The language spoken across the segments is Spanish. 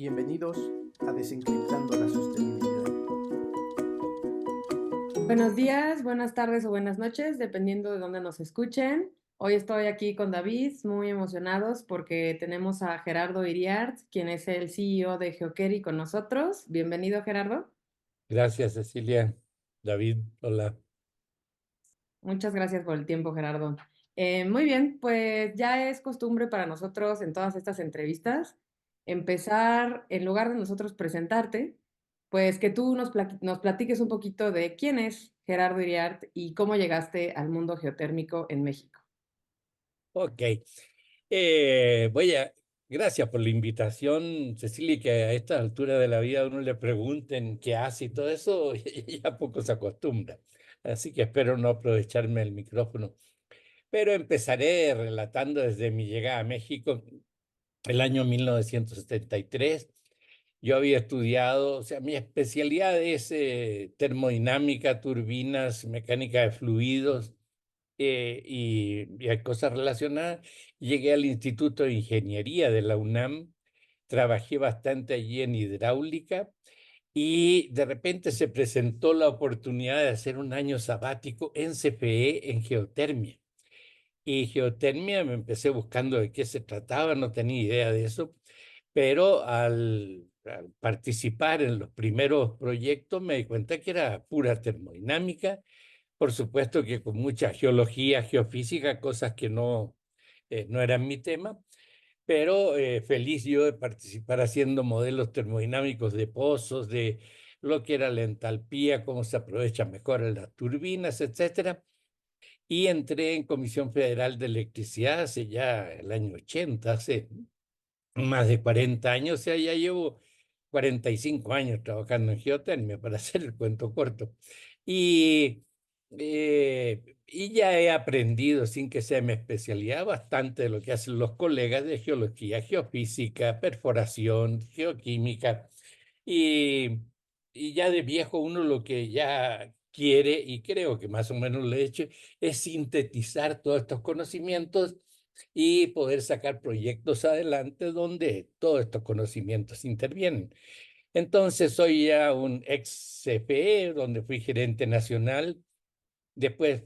Bienvenidos a Desencriptando la Sostenibilidad. Buenos días, buenas tardes o buenas noches, dependiendo de dónde nos escuchen. Hoy estoy aquí con David, muy emocionados porque tenemos a Gerardo Iriart, quien es el CEO de Geoqueri con nosotros. Bienvenido, Gerardo. Gracias, Cecilia. David, hola. Muchas gracias por el tiempo, Gerardo. Muy bien, pues ya es costumbre para nosotros en todas estas entrevistas empezar, en lugar de nosotros presentarte, pues que tú nos platiques un poquito de quién es Gerardo Iriart y cómo llegaste al mundo geotérmico en México. Ok. Gracias por la invitación, Cecilia, que a esta altura de la vida a uno le pregunten qué hace y todo eso, ya poco se acostumbra. Así que espero no aprovecharme el micrófono. Pero empezaré relatando desde mi llegada a México el año 1973. Yo había estudiado, o sea, mi especialidad es termodinámica, turbinas, mecánica de fluidos y hay cosas relacionadas. Llegué al Instituto de Ingeniería de la UNAM, trabajé bastante allí en hidráulica y de repente se presentó la oportunidad de hacer un año sabático en CFE en geotermia. Y geotermia me empecé buscando de qué se trataba, no tenía idea de eso, pero al participar en los primeros proyectos me di cuenta que era pura termodinámica, por supuesto que con mucha geología, geofísica, cosas que no eran mi tema, pero feliz yo de participar haciendo modelos termodinámicos de pozos, de lo que era la entalpía, cómo se aprovechan mejor las turbinas, etcétera. Y entré en Comisión Federal de Electricidad hace ya el año 80, hace más de 40 años, o sea, ya llevo 45 años trabajando en geotermia, para hacer el cuento corto. Y, y ya he aprendido, sin que sea mi especialidad, bastante de lo que hacen los colegas de geología, geofísica, perforación, geoquímica. Y, y ya de viejo uno lo que ya quiere, y creo que más o menos lo he hecho, es sintetizar todos estos conocimientos y poder sacar proyectos adelante donde todos estos conocimientos intervienen. Entonces soy ya un ex CFE, donde fui gerente nacional. Después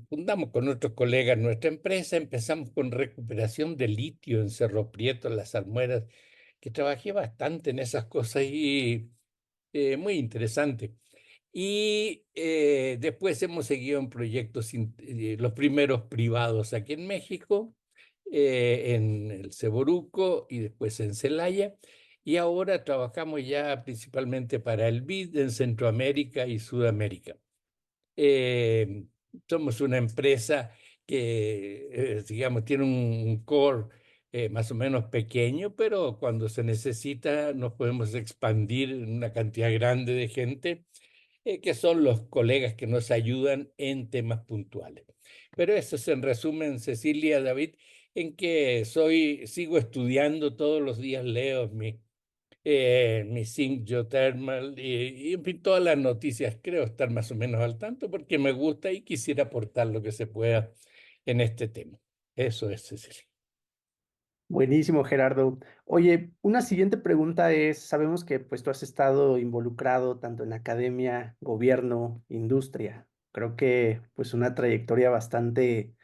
fundamos con otros colegas nuestra empresa, empezamos con recuperación de litio en Cerro Prieto, en las Salmueras, que trabajé bastante en esas cosas y muy interesante. Y después hemos seguido en proyectos, los primeros privados aquí en México, en el Ceboruco y después en Celaya. Y ahora trabajamos ya principalmente para el BID en Centroamérica y Sudamérica. Eh, Somos una empresa que, digamos, tiene un core más o menos pequeño, pero cuando se necesita nos podemos expandir en una cantidad grande de gente que son los colegas que nos ayudan en temas puntuales. Pero eso es en resumen, Cecilia, David, en que sigo estudiando todos los días, leo mi Zinc Geothermal y, en fin, todas las noticias. Creo estar más o menos al tanto porque me gusta y quisiera aportar lo que se pueda en este tema. Eso es, Cecilia. Buenísimo, Gerardo. Oye, una siguiente pregunta es, sabemos que pues tú has estado involucrado tanto en academia, gobierno, industria. Creo que pues una trayectoria bastante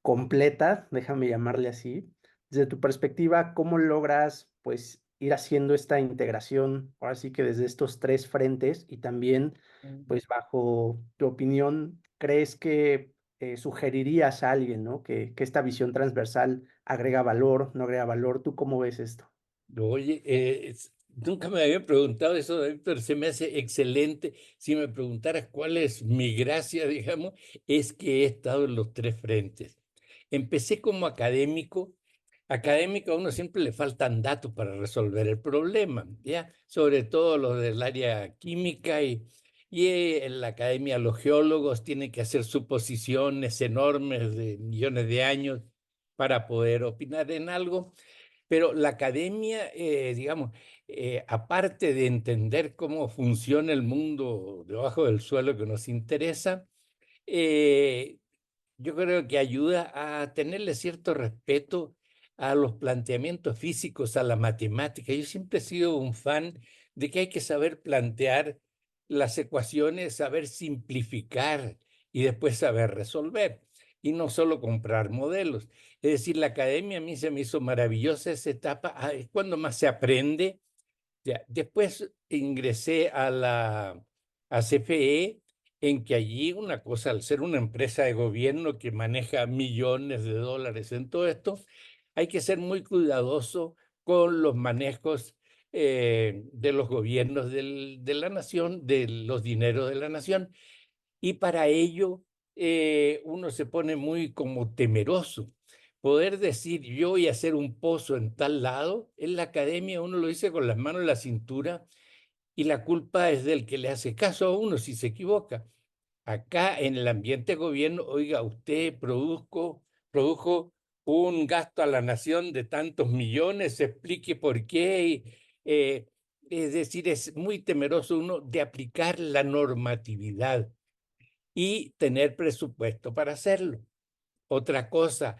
completa, déjame llamarle así. Desde tu perspectiva, ¿cómo logras pues ir haciendo esta integración, ahora sí que desde estos tres frentes y también pues bajo tu opinión, crees que sugerirías a alguien, ¿no? Que esta visión transversal agrega valor, no agrega valor? ¿Tú cómo ves esto? Oye, nunca me había preguntado eso, David, pero se me hace excelente. Si me preguntaras cuál es mi gracia, digamos, es que he estado en los tres frentes. Empecé como académico. Académico a uno siempre le faltan datos para resolver el problema, ¿ya? Sobre todo los del área química y en la academia los geólogos tienen que hacer suposiciones enormes de millones de años para poder opinar en algo. Pero la academia, digamos, aparte de entender cómo funciona el mundo debajo del suelo que nos interesa, eh, yo creo que ayuda a tenerle cierto respeto a los planteamientos físicos, a la matemática. Yo siempre he sido un fan de que hay que saber plantear las ecuaciones, saber simplificar y después saber resolver, y no solo comprar modelos. Es decir, la academia a mí se me hizo maravillosa esa etapa, es cuando más se aprende. Ya, después ingresé a CFE, en que allí una cosa, al ser una empresa de gobierno que maneja millones de dólares en todo esto, hay que ser muy cuidadoso con los manejos de los gobiernos de la nación, de los dineros de la nación. Y para ello uno se pone muy como temeroso. Poder decir, yo voy a hacer un pozo en tal lado, en la academia uno lo dice con las manos en la cintura y la culpa es del que le hace caso a uno si se equivoca. Acá en el ambiente de gobierno, oiga, usted produjo un gasto a la nación de tantos millones, explique por qué. Es decir, es muy temeroso uno de aplicar la normatividad y tener presupuesto para hacerlo. Otra cosa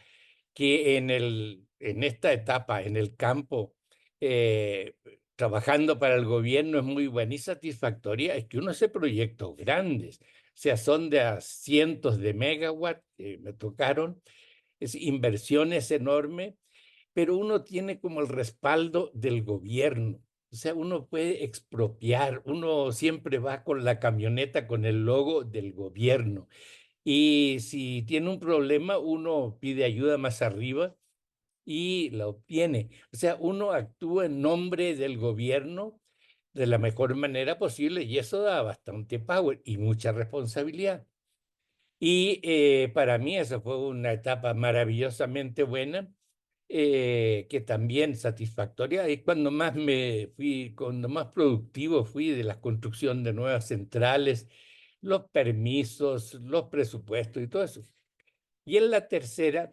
que en esta etapa, en el campo, eh, trabajando para el gobierno es muy buena y satisfactoria, es que uno hace proyectos grandes, o sea, son de a cientos de megawatts que me tocaron, es inversiones enormes, pero uno tiene como el respaldo del gobierno. O sea, uno puede expropiar, uno siempre va con la camioneta con el logo del gobierno. Y si tiene un problema, uno pide ayuda más arriba y la obtiene. O sea, uno actúa en nombre del gobierno de la mejor manera posible y eso da bastante power y mucha responsabilidad. Y para mí esa fue una etapa maravillosamente buena, que también satisfactoria. Y cuando más me fui, cuando más productivo fui de la construcción de nuevas centrales, los permisos, los presupuestos y todo eso. Y en la tercera,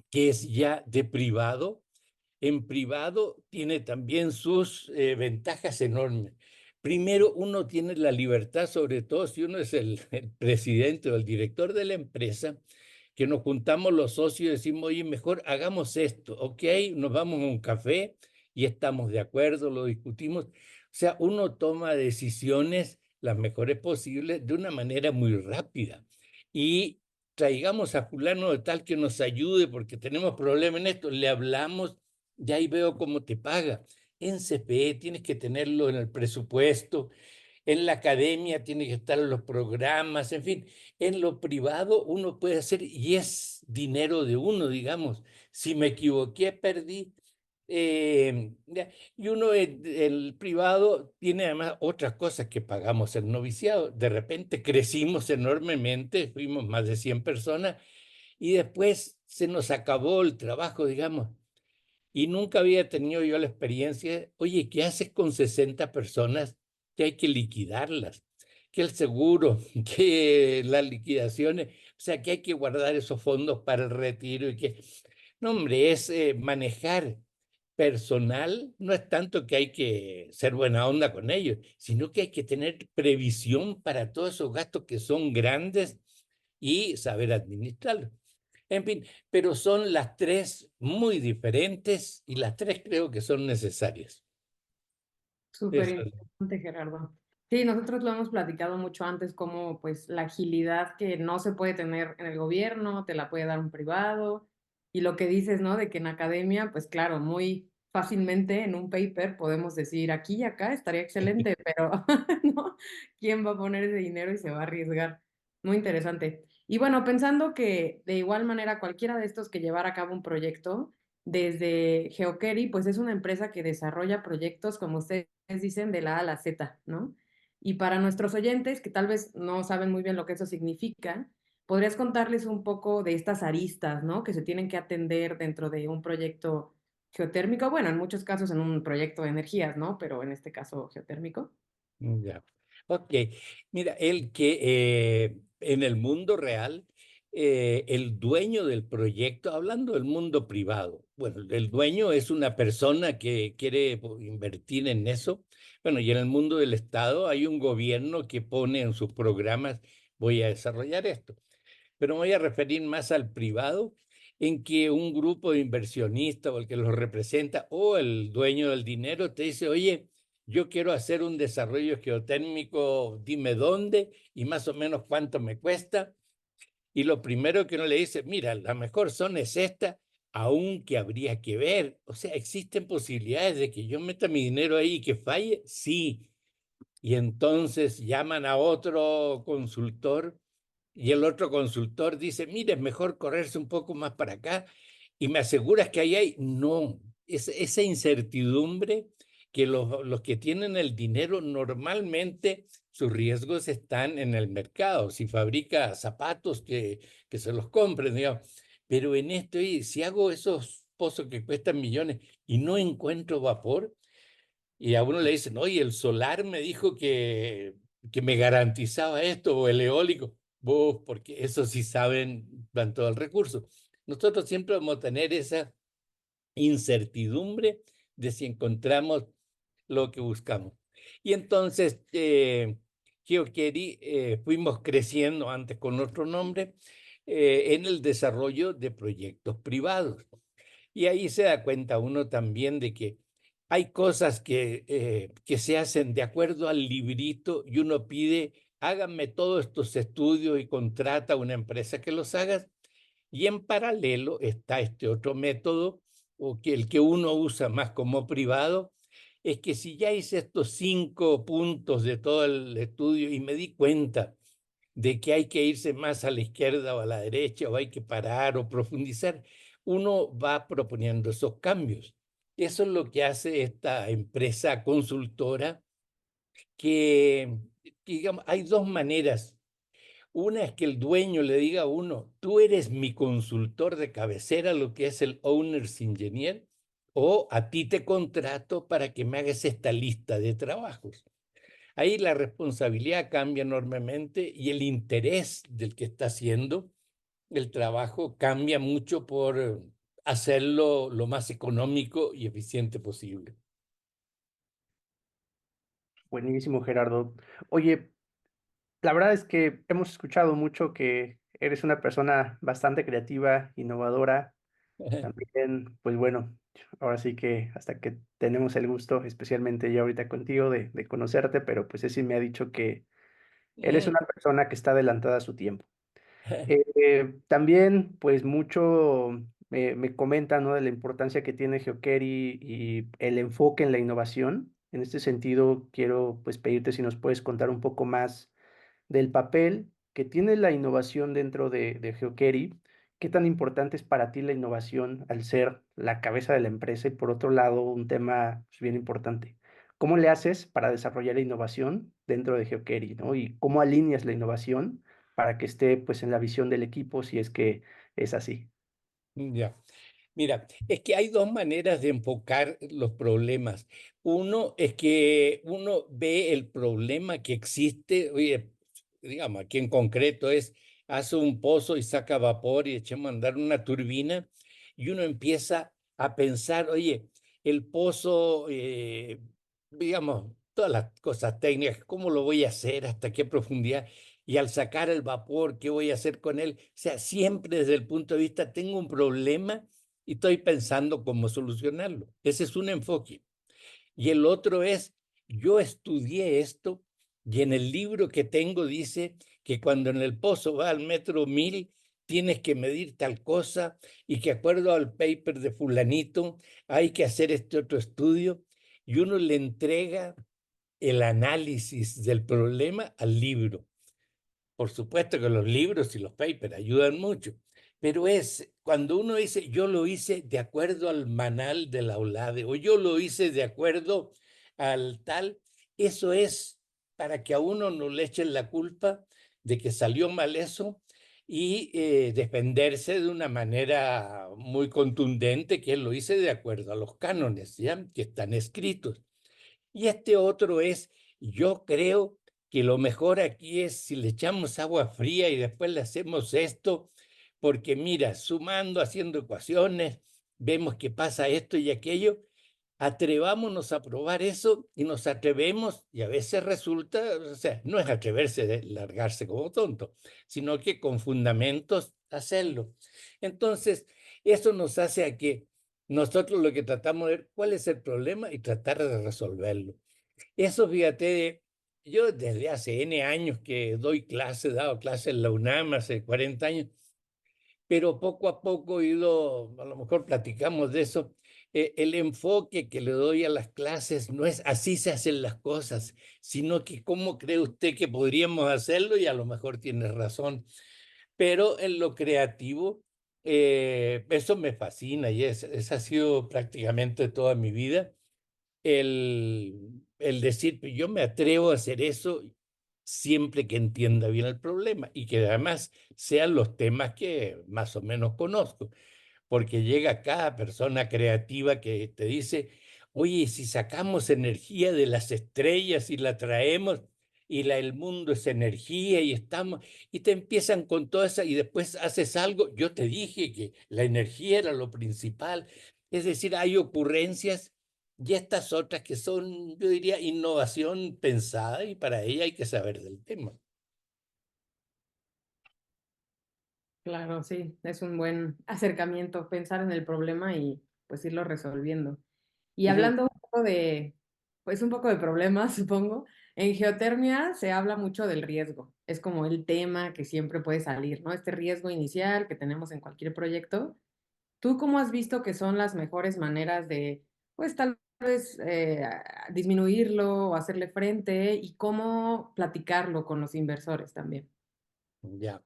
que es ya de privado, en privado tiene también sus ventajas enormes. Primero, uno tiene la libertad, sobre todo si uno es el presidente o el director de la empresa, que nos juntamos los socios y decimos, oye, mejor hagamos esto, ¿ok? Nos vamos a un café y estamos de acuerdo, lo discutimos. O sea, uno toma decisiones las mejores posibles de una manera muy rápida. Y traigamos a fulano de tal que nos ayude porque tenemos problemas en esto, le hablamos, ya ahí veo cómo te paga. En CPE tienes que tenerlo en el presupuesto, en la academia tiene que estar en los programas, en fin, en lo privado uno puede hacer y es dinero de uno, digamos. Si me equivoqué, perdí. Y uno, el privado, tiene además otras cosas que pagamos el noviciado. De repente crecimos enormemente, fuimos más de 100 personas y después se nos acabó el trabajo, digamos. Y nunca había tenido yo la experiencia, oye, ¿qué haces con 60 personas que hay que liquidarlas? Que el seguro, que las liquidaciones, o sea, que hay que guardar esos fondos para el retiro y que, no, hombre, es manejar personal, no es tanto que hay que ser buena onda con ellos, sino que hay que tener previsión para todos esos gastos que son grandes y saber administrarlos. En fin, pero son las tres muy diferentes y las tres creo que son necesarias. Súper Eso es. interesante, Gerardo. Sí, nosotros lo hemos platicado mucho antes, como pues la agilidad que no se puede tener en el gobierno, te la puede dar un privado. Y lo que dices, ¿no? De que en academia, pues claro, muy fácilmente en un paper podemos decir aquí y acá estaría excelente, pero ¿no? ¿Quién va a poner ese dinero y se va a arriesgar? Muy interesante. Y bueno, pensando que de igual manera cualquiera de estos que llevar a cabo un proyecto, desde Geokeri, pues es una empresa que desarrolla proyectos, como ustedes dicen, de la A a la Z, ¿no? Y para nuestros oyentes que tal vez no saben muy bien lo que eso significa, podrías contarles un poco de estas aristas, ¿no? Que se tienen que atender dentro de un proyecto geotérmico, bueno, en muchos casos en un proyecto de energías, ¿no? Pero en este caso geotérmico. Ya. Ok. Mira, el que en el mundo real, el dueño del proyecto, hablando del mundo privado, bueno, el dueño es una persona que quiere invertir en eso. Bueno, y en el mundo del Estado hay un gobierno que pone en sus programas, voy a desarrollar esto, pero me voy a referir más al privado. en que un grupo de inversionistas o el que los representa o el dueño del dinero te dice, oye, yo quiero hacer un desarrollo geotérmico, dime dónde y más o menos cuánto me cuesta. Y lo primero que uno le dice, mira, la mejor zona es esta, aunque habría que ver. O sea, ¿existen posibilidades de que yo meta mi dinero ahí y que falle? Sí. Y entonces llaman a otro consultor y el otro consultor dice, mire, es mejor correrse un poco más para acá y me aseguras que ahí hay. No, esa incertidumbre que los que tienen el dinero normalmente sus riesgos están en el mercado. Si fabrica zapatos, que se los compren, digamos. Pero en esto, y si hago esos pozos que cuestan millones y no encuentro vapor, y a uno le dicen, oye, el solar me dijo que me garantizaba esto, o el eólico, vos, porque eso sí saben, dan todo el recurso. Nosotros siempre vamos a tener esa incertidumbre de si encontramos lo que buscamos. Y entonces, GeoKeri, fuimos creciendo antes con otro nombre en el desarrollo de proyectos privados. Y ahí se da cuenta uno también de que hay cosas que se hacen de acuerdo al librito y uno pide, háganme todos estos estudios y contrata a una empresa que los haga. Y en paralelo está este otro método, o que el que uno usa más como privado, es que si ya hice estos 5 puntos de todo el estudio y me di cuenta de que hay que irse más a la izquierda o a la derecha, o hay que parar o profundizar, uno va proponiendo esos cambios. Eso es lo que hace esta empresa consultora, que, digamos, hay dos maneras. Una es que el dueño le diga a uno, tú eres mi consultor de cabecera, lo que es el owner's engineer, o a ti te contrato para que me hagas esta lista de trabajos. Ahí la responsabilidad cambia enormemente y el interés del que está haciendo el trabajo cambia mucho por hacerlo lo más económico y eficiente posible. Buenísimo, Gerardo. Oye, la verdad es que hemos escuchado mucho que eres una persona bastante creativa, innovadora. También, pues bueno, ahora sí que hasta que tenemos el gusto, especialmente yo ahorita contigo, de conocerte, pero pues Ceci me ha dicho que eres una persona que está adelantada a su tiempo. También, pues mucho me comentan, ¿no? De la importancia que tiene GeoKeri y el enfoque en la innovación. En este sentido, quiero pues pedirte si nos puedes contar un poco más del papel que tiene la innovación dentro de GeoKeri. ¿Qué tan importante es para ti la innovación al ser la cabeza de la empresa? Y por otro lado, un tema pues, bien importante. ¿Cómo le haces para desarrollar la innovación dentro de GeoKeri, ¿no? Y cómo alineas la innovación para que esté pues en la visión del equipo si es que es así. Ya. Mira, es que hay dos maneras de enfocar los problemas. Uno es que uno ve el problema que existe, oye, digamos, aquí en concreto es, hace un pozo y saca vapor y echamos a andar una turbina y uno empieza a pensar, oye, el pozo, digamos, todas las cosas técnicas, ¿cómo lo voy a hacer? ¿Hasta qué profundidad? Y al sacar el vapor, ¿qué voy a hacer con él? O sea, siempre desde el punto de vista, tengo un problema y estoy pensando cómo solucionarlo. Ese es un enfoque. Y el otro es, yo estudié esto y en el libro que tengo dice que cuando en el pozo va al metro 1000, tienes que medir tal cosa y que acuerdo al paper de fulanito hay que hacer este otro estudio y uno le entrega el análisis del problema al libro. Por supuesto que los libros y los papers ayudan mucho, pero es cuando uno dice, yo lo hice de acuerdo al manual de la OLADE o yo lo hice de acuerdo al tal, eso es para que a uno no le echen la culpa de que salió mal eso y defenderse de una manera muy contundente que lo hice de acuerdo a los cánones, ¿ya? Que están escritos. Y este otro es, yo creo que lo mejor aquí es si le echamos agua fría y después le hacemos esto, porque mira, sumando, haciendo ecuaciones, vemos que pasa esto y aquello, atrevámonos a probar eso y nos atrevemos y a veces resulta, o sea, no es atreverse de largarse como tonto, sino que con fundamentos hacerlo. Entonces, Eso nos hace a que nosotros lo que tratamos de ver cuál es el problema y tratar de resolverlo. Eso, fíjate, yo desde hace N años que doy clases, he dado clases en la UNAM hace 40 años, pero poco a poco he ido, a lo mejor platicamos de eso, el enfoque que le doy a las clases no es así se hacen las cosas, sino que cómo cree usted que podríamos hacerlo y a lo mejor tiene razón. Pero en lo creativo, eso me fascina y esa ha sido prácticamente toda mi vida el decir, pues yo me atrevo a hacer eso siempre que entienda bien el problema y que además sean los temas que más o menos conozco, porque llega cada persona creativa que te dice, oye, si sacamos energía de las estrellas y la traemos y el mundo es energía y estamos, y te empiezan con todo eso y después haces algo, yo te dije que la energía era lo principal, es decir, hay ocurrencias y estas otras que son, yo diría, innovación pensada y para ella hay que saber del tema. Claro, sí, es un buen acercamiento, pensar en el problema y pues irlo resolviendo. Y Ujú. hablando un poco de, pues un poco de problemas, supongo, en geotermia se habla mucho del riesgo. Es como el tema que siempre puede salir, ¿no? Este riesgo inicial que tenemos en cualquier proyecto. ¿Tú cómo has visto que son las mejores maneras de, pues tal vez disminuirlo o hacerle frente y cómo platicarlo con los inversores también? Ya.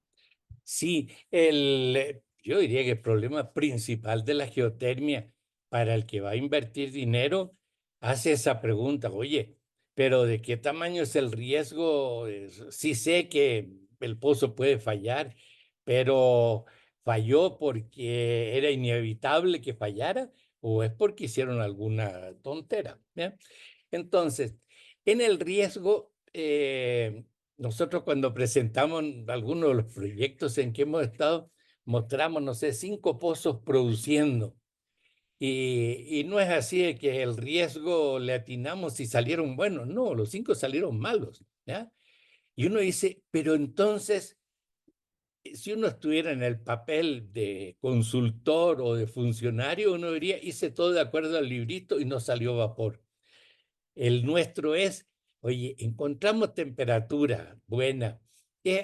Sí, yo diría que el problema principal de la geotermia para el que va a invertir dinero hace esa pregunta, oye, pero ¿de qué tamaño es el riesgo? Sí sé que el pozo puede fallar, pero ¿falló porque era inevitable que fallara o es porque hicieron alguna tontera? ¿Ya? Entonces, en el riesgo, nosotros cuando presentamos algunos de los proyectos en que hemos estado, mostramos, no sé, 5 pozos produciendo. Y no es así de que el riesgo le atinamos y salieron buenos, no, los 5 salieron malos, ¿ya? Y uno dice, pero entonces, si uno estuviera en el papel de consultor o de funcionario, uno diría, hice todo de acuerdo al librito y no salió vapor. El nuestro es, oye, encontramos temperatura buena,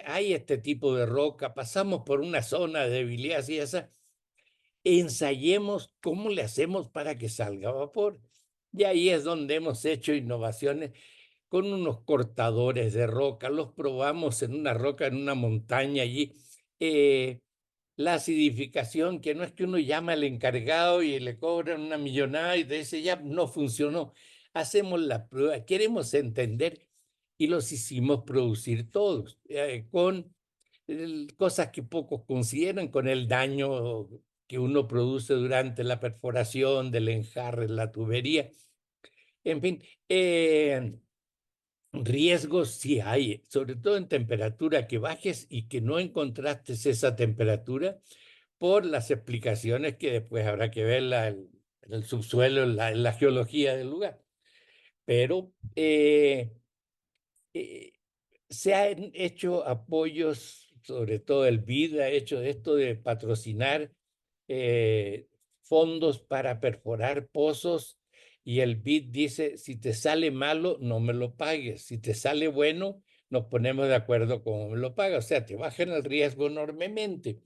hay este tipo de roca, pasamos por una zona de debilidad así esa, ensayemos cómo le hacemos para que salga vapor. Y ahí es donde hemos hecho innovaciones con unos cortadores de roca, los probamos en una roca, en una montaña allí. eh, la acidificación, que no es que uno llama al encargado y le cobran una millonada y te dice, ya no funcionó. Hacemos la prueba, queremos entender y los hicimos producir todos, con cosas que pocos consideran, con el daño que uno produce durante la perforación del enjarre en la tubería. En fin, riesgos sí hay, sobre todo en temperatura, que bajes y que no encontraste esa temperatura por las explicaciones que después habrá que ver en el subsuelo, en la geología del lugar. Pero eh, se han hecho apoyos, sobre todo el BID ha hecho esto de patrocinar fondos para perforar pozos y el BID dice, si te sale malo, no me lo pagues, si te sale bueno, nos ponemos de acuerdo cómo me lo pagas, o sea, te bajan el riesgo enormemente,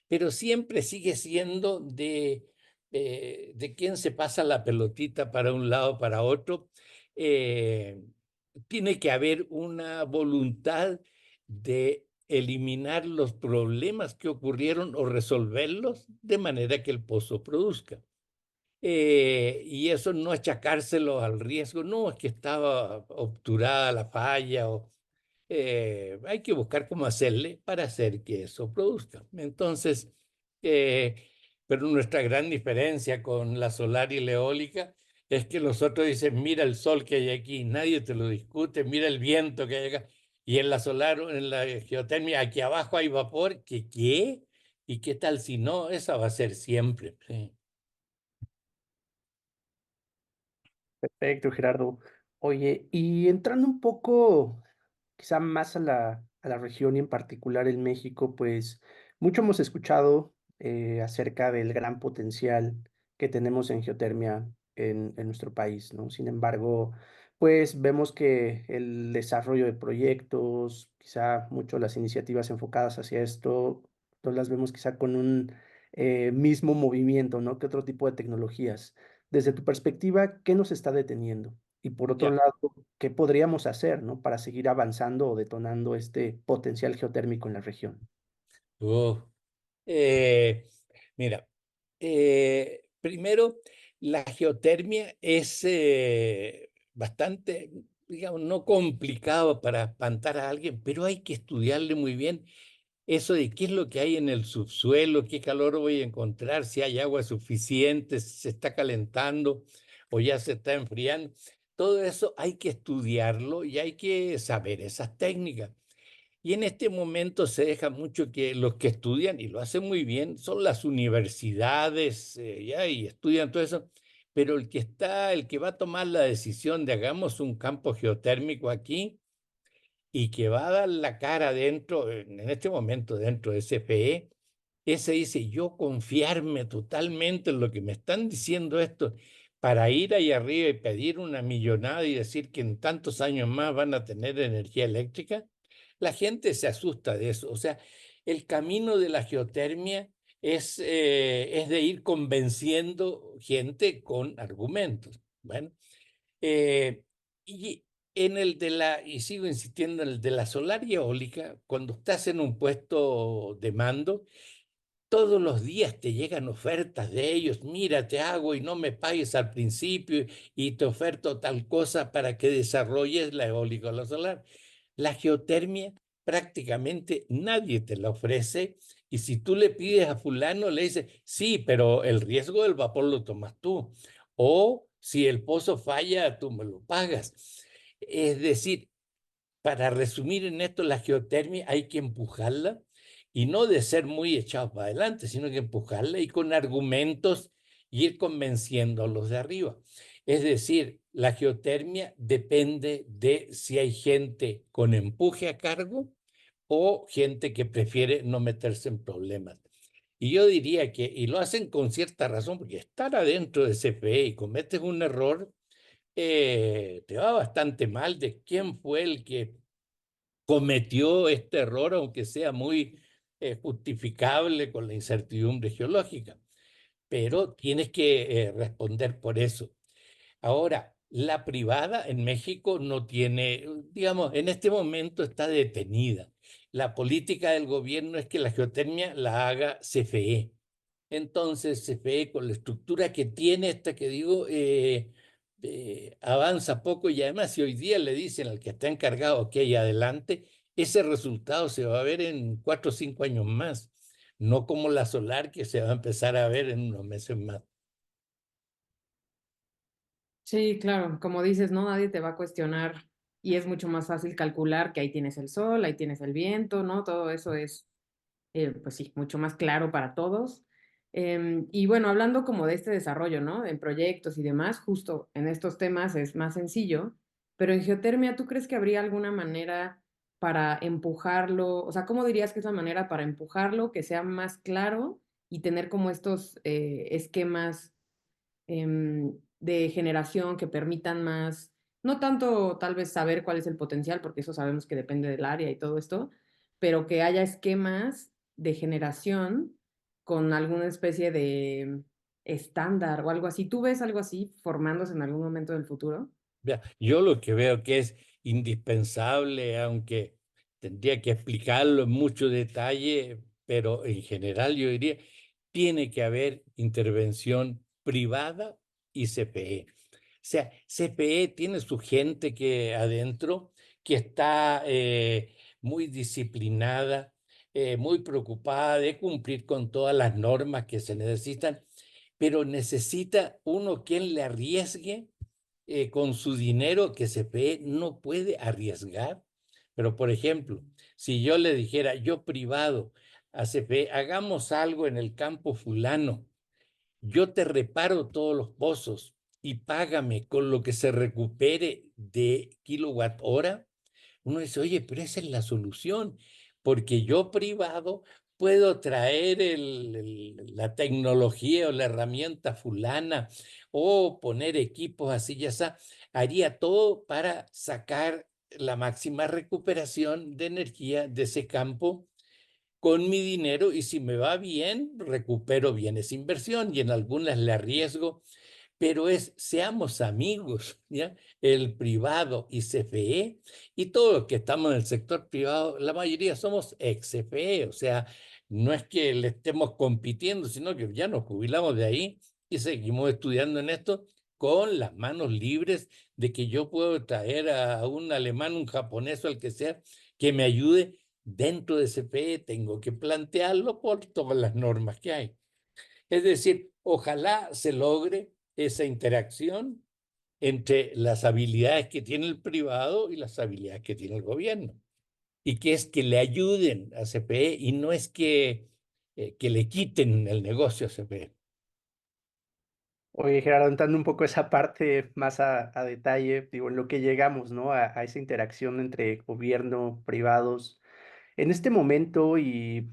pero siempre sigue siendo de quién se pasa la pelotita para un lado, para otro. Eh, Tiene que haber una voluntad de eliminar los problemas que ocurrieron o resolverlos de manera que el pozo produzca. Y eso no achacárselo al riesgo, no, es que estaba obturada la falla o hay que buscar cómo hacerle para hacer que eso produzca. Entonces, eh, pero nuestra gran diferencia con la solar y la eólica es que los otros dicen, mira el sol que hay aquí, nadie te lo discute, mira el viento que hay acá. Y en la solar, en la geotermia, aquí abajo hay vapor, ¿que qué? ¿Y qué tal si no? Esa va a ser siempre. Sí. Perfecto, Gerardo. Oye, y entrando un poco, quizá más a la región y en particular en México, pues mucho hemos escuchado acerca del gran potencial que tenemos en geotermia en nuestro país, ¿no? Sin embargo, pues vemos que el desarrollo de proyectos, quizá mucho las iniciativas enfocadas hacia esto, no las vemos quizá con un mismo movimiento, ¿no? Que otro tipo de tecnologías. Desde tu perspectiva, ¿qué nos está deteniendo? Y por otro Ya. lado, ¿qué podríamos hacer, ¿no? Para seguir avanzando o detonando este potencial geotérmico en la región. Uh, Mira, primero, la geotermia es bastante, digamos, no complicado para espantar a alguien, pero hay que estudiarle muy bien eso de qué es lo que hay en el subsuelo, qué calor voy a encontrar, si hay agua suficiente, si se está calentando o ya se está enfriando. Todo eso hay que estudiarlo y hay que saber esas técnicas. Y en este momento se deja mucho que los que estudian, y lo hacen muy bien, son las universidades, ya, y estudian todo eso, pero el que va a tomar la decisión de hagamos un campo geotérmico aquí y que va a dar la cara dentro, en este momento dentro de CFE, ese dice, yo confiarme totalmente en lo que me están diciendo esto para ir ahí arriba y pedir una millonada y decir que en tantos años más van a tener energía eléctrica, la gente se asusta de eso. O sea, el camino de la geotermia es de ir convenciendo gente con argumentos. Bueno, eh, y y sigo insistiendo en el de la solar y eólica, cuando estás en un puesto de mando, todos los días te llegan ofertas de ellos, mira, te hago y no me pagues al principio y te oferto tal cosa para que desarrolles la eólica o la solar. La geotermia prácticamente nadie te la ofrece y si tú le pides a fulano, le dice, sí, pero el riesgo del vapor lo tomas tú. O si el pozo falla, tú me lo pagas. Es decir, para resumir en esto, la geotermia hay que empujarla y no de ser muy echados para adelante, sino que empujarla y con argumentos ir convenciendo a los de arriba. Es decir, la geotermia depende de si hay gente con empuje a cargo o gente que prefiere no meterse en problemas. Y yo diría que, y lo hacen con cierta razón, porque estar adentro de CFE y cometes un error, te va bastante mal de quién fue el que cometió este error, aunque sea muy justificable con la incertidumbre geológica, pero tienes que responder por eso. Ahora, la privada en México no tiene, digamos, en este momento está detenida. La política del gobierno es que la geotermia la haga CFE. Entonces, CFE, con la estructura que tiene, esta que digo, avanza poco y además si hoy día le dicen al que está encargado que hay adelante, ese resultado se va a ver en 4 o 5 años más, no como la solar que se va a empezar a ver en unos meses más. Sí, claro, como dices, no, nadie te va a cuestionar y es mucho más fácil calcular que ahí tienes el sol, ahí tienes el viento, ¿no? Todo eso es, pues sí, mucho más claro para todos. Y bueno, hablando como de este desarrollo, ¿no? En proyectos y demás, justo en estos temas es más sencillo, pero en geotermia, ¿tú crees que habría alguna manera para empujarlo? O sea, ¿cómo dirías que es la manera para empujarlo, que sea más claro y tener como estos esquemas de generación que permitan más, no tanto tal vez saber cuál es el potencial, porque eso sabemos que depende del área y todo esto, pero que haya esquemas de generación con alguna especie de estándar o algo así? ¿Tú ves algo así formándose en algún momento del futuro? Vea, yo lo que veo que es indispensable, aunque tendría que explicarlo en mucho detalle, pero en general yo diría, tiene que haber intervención privada y CPE. O sea, CPE tiene su gente que adentro, que está muy disciplinada, muy preocupada de cumplir con todas las normas que se necesitan, pero necesita uno quien le arriesgue con su dinero que CFE no puede arriesgar. Pero, por ejemplo, si yo le dijera, yo privado a CFE, hagamos algo en el campo fulano, yo te reparo todos los pozos y págame con lo que se recupere de kilowatt hora, uno dice, oye, pero esa es la solución, porque yo privado puedo traer la tecnología o la herramienta fulana o poner equipos así, ya está. Haría todo para sacar la máxima recuperación de energía de ese campo con mi dinero, y si me va bien, recupero bien esa inversión y en algunas le arriesgo, pero seamos amigos, ¿ya? El privado y CFE, y todos los que estamos en el sector privado, la mayoría somos ex CFE, o sea, no es que le estemos compitiendo, sino que ya nos jubilamos de ahí y seguimos estudiando en esto con las manos libres de que yo puedo traer a un alemán, un japonés o el que sea, que me ayude dentro de CFE. Tengo que plantearlo por todas las normas que hay. Es decir, ojalá se logre esa interacción entre las habilidades que tiene el privado y las habilidades que tiene el gobierno. Y que es que le ayuden a CFE y no es que le quiten el negocio a CFE. Oye, Gerardo, entrando un poco esa parte más a detalle, digo, en lo que llegamos, ¿no? A esa interacción entre gobierno, privados. En este momento y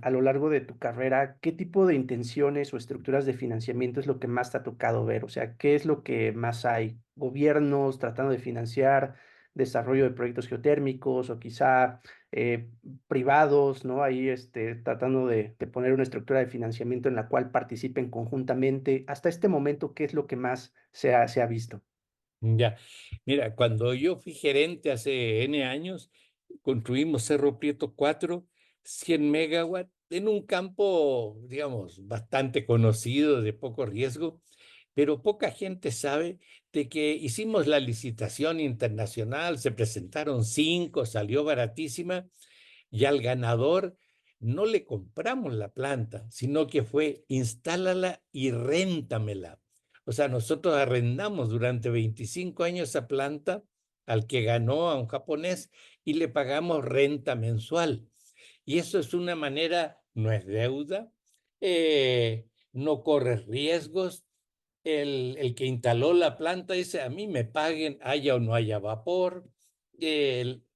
a lo largo de tu carrera, ¿qué tipo de intenciones o estructuras de financiamiento es lo que más te ha tocado ver? O sea, ¿qué es lo que más hay? ¿Gobiernos tratando de financiar desarrollo de proyectos geotérmicos o quizá eh, privados, ¿no? Ahí tratando de poner una estructura de financiamiento en la cual participen conjuntamente. Hasta este momento, ¿qué es lo que más se ha visto? Ya, mira, cuando yo fui gerente hace N años, construimos Cerro Prieto 4, 100 megawatts, en un campo, digamos, bastante conocido, de poco riesgo, pero poca gente sabe de que hicimos la licitación internacional, se presentaron 5, salió baratísima, y al ganador no le compramos la planta, sino que fue instálala y réntamela. O sea, nosotros arrendamos durante 25 años esa planta al que ganó, a un japonés, y le pagamos renta mensual. Y eso es una manera, no es deuda, no corres riesgos. El que instaló la planta dice, a mí me paguen, haya o no haya vapor,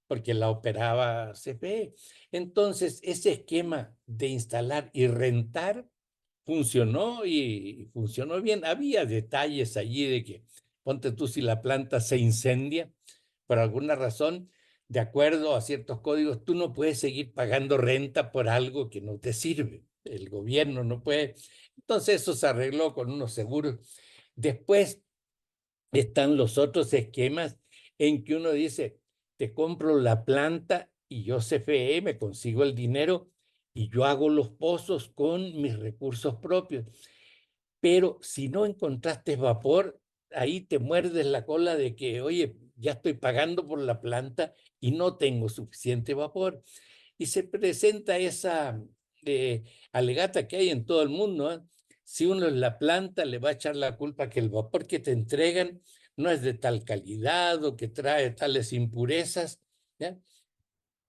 porque la operaba CFE. Entonces, ese esquema de instalar y rentar funcionó, y funcionó bien. Había detalles allí de que, ponte tú, si la planta se incendia, por alguna razón, de acuerdo a ciertos códigos, tú no puedes seguir pagando renta por algo que no te sirve. El gobierno no puede. Entonces eso se arregló con unos seguros. Después están los otros esquemas en que uno dice, te compro la planta y yo CFE me consigo el dinero y yo hago los pozos con mis recursos propios. Pero si no encontraste vapor, ahí te muerdes la cola de que, oye, ya estoy pagando por la planta y no tengo suficiente vapor. Y se presenta esa eh, alegata que hay en todo el mundo, ¿eh? Si uno en la planta le va a echar la culpa que el vapor que te entregan no es de tal calidad o que trae tales impurezas, ¿ya?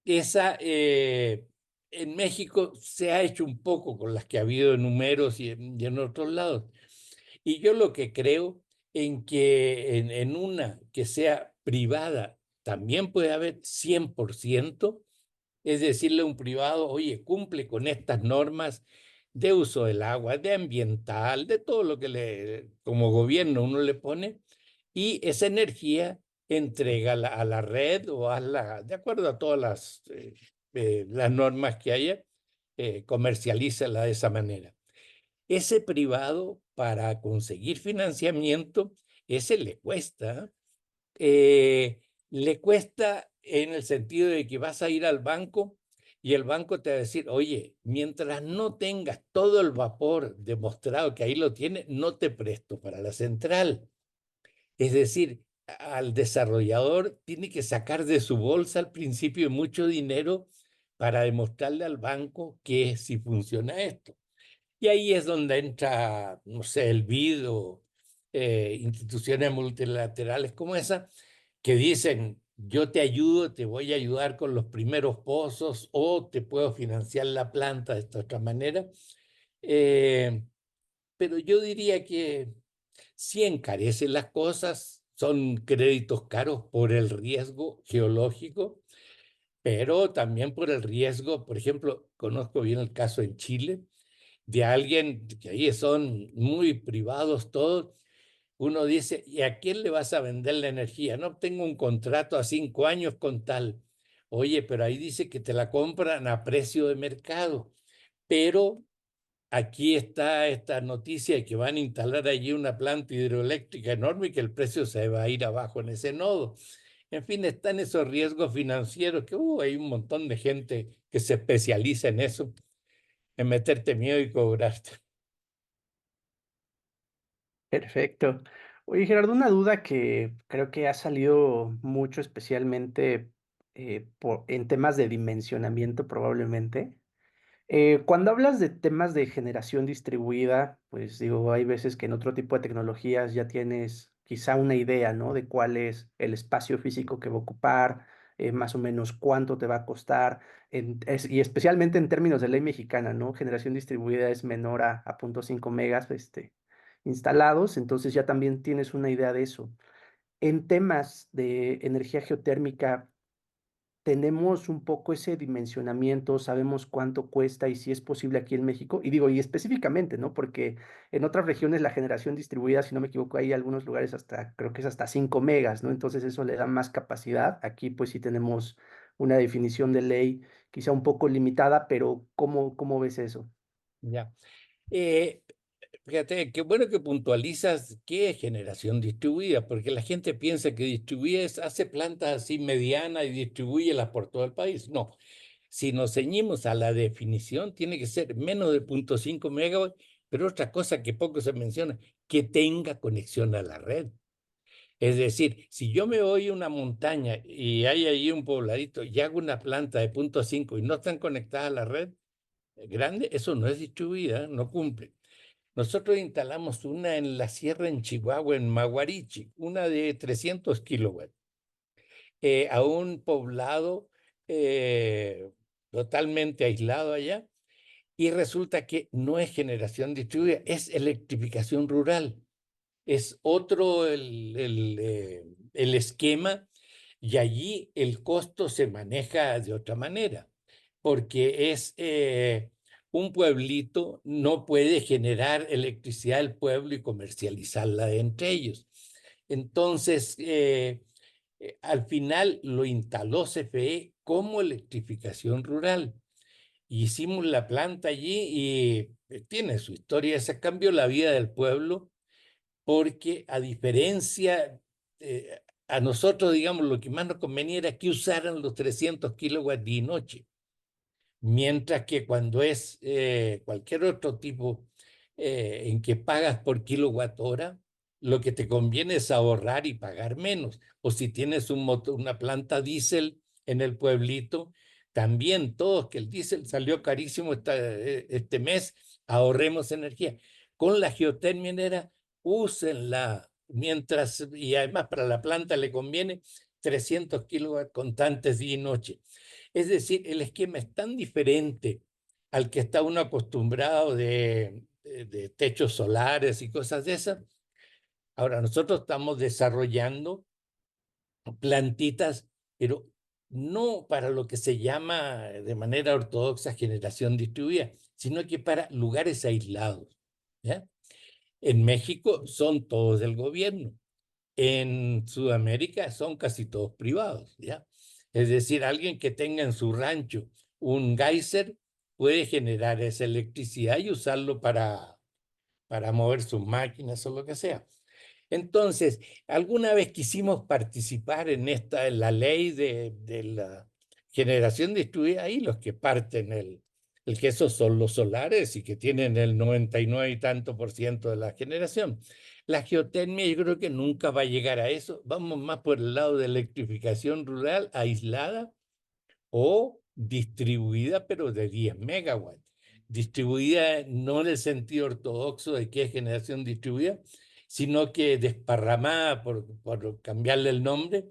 Esa, en México se ha hecho un poco con las que ha habido en Humeros y en otros lados. Y yo lo que creo en que en una que sea privada también puede haber 100%, es decirle a un privado, oye, cumple con estas normas de uso del agua, de ambiental, de todo lo que como gobierno uno le pone, y esa energía entrega a la red o hazla, de acuerdo a todas las normas que haya, comercialízala de esa manera. Ese privado, para conseguir financiamiento, ese le cuesta en el sentido de que vas a ir al banco y el banco te va a decir, oye, mientras no tengas todo el vapor demostrado que ahí lo tiene, no te presto para la central. Es decir, al desarrollador tiene que sacar de su bolsa al principio mucho dinero para demostrarle al banco que sí funciona esto. Y ahí es donde entra, no sé, el BID o instituciones multilaterales como esa, que dicen, yo te ayudo, te voy a ayudar con los primeros pozos o te puedo financiar la planta de esta otra manera. Eh, pero yo diría que sí encarecen las cosas, son créditos caros por el riesgo geológico. pero también por el riesgo. Por ejemplo, conozco bien el caso en Chile de alguien que ahí son muy privados todos. Uno dice, ¿y a quién le vas a vender la energía? No, tengo un contrato a 5 años con tal. Oye, pero ahí dice que te la compran a precio de mercado. Pero aquí está esta noticia de que van a instalar allí una planta hidroeléctrica enorme y que el precio se va a ir abajo en ese nodo. En fin, están esos riesgos financieros que hay un montón de gente que se especializa en eso, en meterte miedo y cobrarte. Perfecto. Oye, Gerardo, una duda que creo que ha salido mucho, especialmente en temas de dimensionamiento probablemente. Cuando hablas de temas de generación distribuida, pues digo, hay veces que en otro tipo de tecnologías ya tienes quizá una idea, ¿no? De cuál es el espacio físico que va a ocupar, más o menos cuánto te va a costar, y especialmente en términos de ley mexicana, ¿no? Generación distribuida es menor a 0.5 megas, instalados, entonces ya también tienes una idea de eso. En temas de energía geotérmica, tenemos un poco ese dimensionamiento, sabemos cuánto cuesta y si es posible aquí en México. Y digo, y específicamente, ¿no? Porque en otras regiones la generación distribuida, si no me equivoco, hay algunos lugares hasta, creo que es hasta 5 megas, ¿no? Entonces eso le da más capacidad. Aquí pues sí tenemos una definición de ley quizá un poco limitada, pero ¿cómo ves eso? Ya. Eh, Fíjate, qué bueno que puntualizas qué es generación distribuida, porque la gente piensa que distribuida es hace plantas así medianas y distribúyelas por todo el país. No, si nos ceñimos a la definición, tiene que ser menos de 0.5 megawatts, pero otra cosa que poco se menciona, que tenga conexión a la red. Es decir, si yo me voy a una montaña y hay ahí un pobladito y hago una planta de 0.5 y no están conectadas a la red grande, eso no es distribuida, no cumple. Nosotros instalamos una en la sierra en Chihuahua, en Maguarichi, una de 300 kilowatts, a un poblado eh, totalmente aislado allá, y resulta que no es generación distribuida, es electrificación rural. Es otro el esquema, y allí el costo se maneja de otra manera, porque es un pueblito, no puede generar electricidad el pueblo y comercializarla entre ellos. Entonces, al final lo instaló CFE como electrificación rural. Hicimos la planta allí y tiene su historia. Se cambió la vida del pueblo porque a diferencia, a nosotros, digamos, lo que más nos convenía era que usaran los 300 kilowatts día y noche, mientras que cuando es cualquier otro tipo en que pagas por kilowatt hora, lo que te conviene es ahorrar y pagar menos. O si tienes una planta diésel en el pueblito, también todos, que el diésel salió carísimo este mes, ahorremos energía. Con la geotermia era, úsenla, mientras, y además para la planta le conviene 300 kilowatts constantes día y noche. Es decir, el esquema es tan diferente al que está uno acostumbrado de techos solares y cosas de esas. Ahora, nosotros estamos desarrollando plantitas, pero no para lo que se llama de manera ortodoxa generación distribuida, sino que para lugares aislados. ¿Ya? En México son todos del gobierno. En Sudamérica son casi todos privados, ¿ya? Es decir, alguien que tenga en su rancho un geyser puede generar esa electricidad y usarlo para mover sus máquinas o lo que sea. Entonces, alguna vez quisimos participar en la ley de la generación distribuida, ahí los que parten el que esos son los solares y que tienen el 99 y tanto por ciento de la generación. La geotermia yo creo que nunca va a llegar a eso. Vamos más por el lado de electrificación rural aislada o distribuida, pero de 10 megawatts. Distribuida no en el sentido ortodoxo de que es generación distribuida, sino que desparramada, por cambiarle el nombre,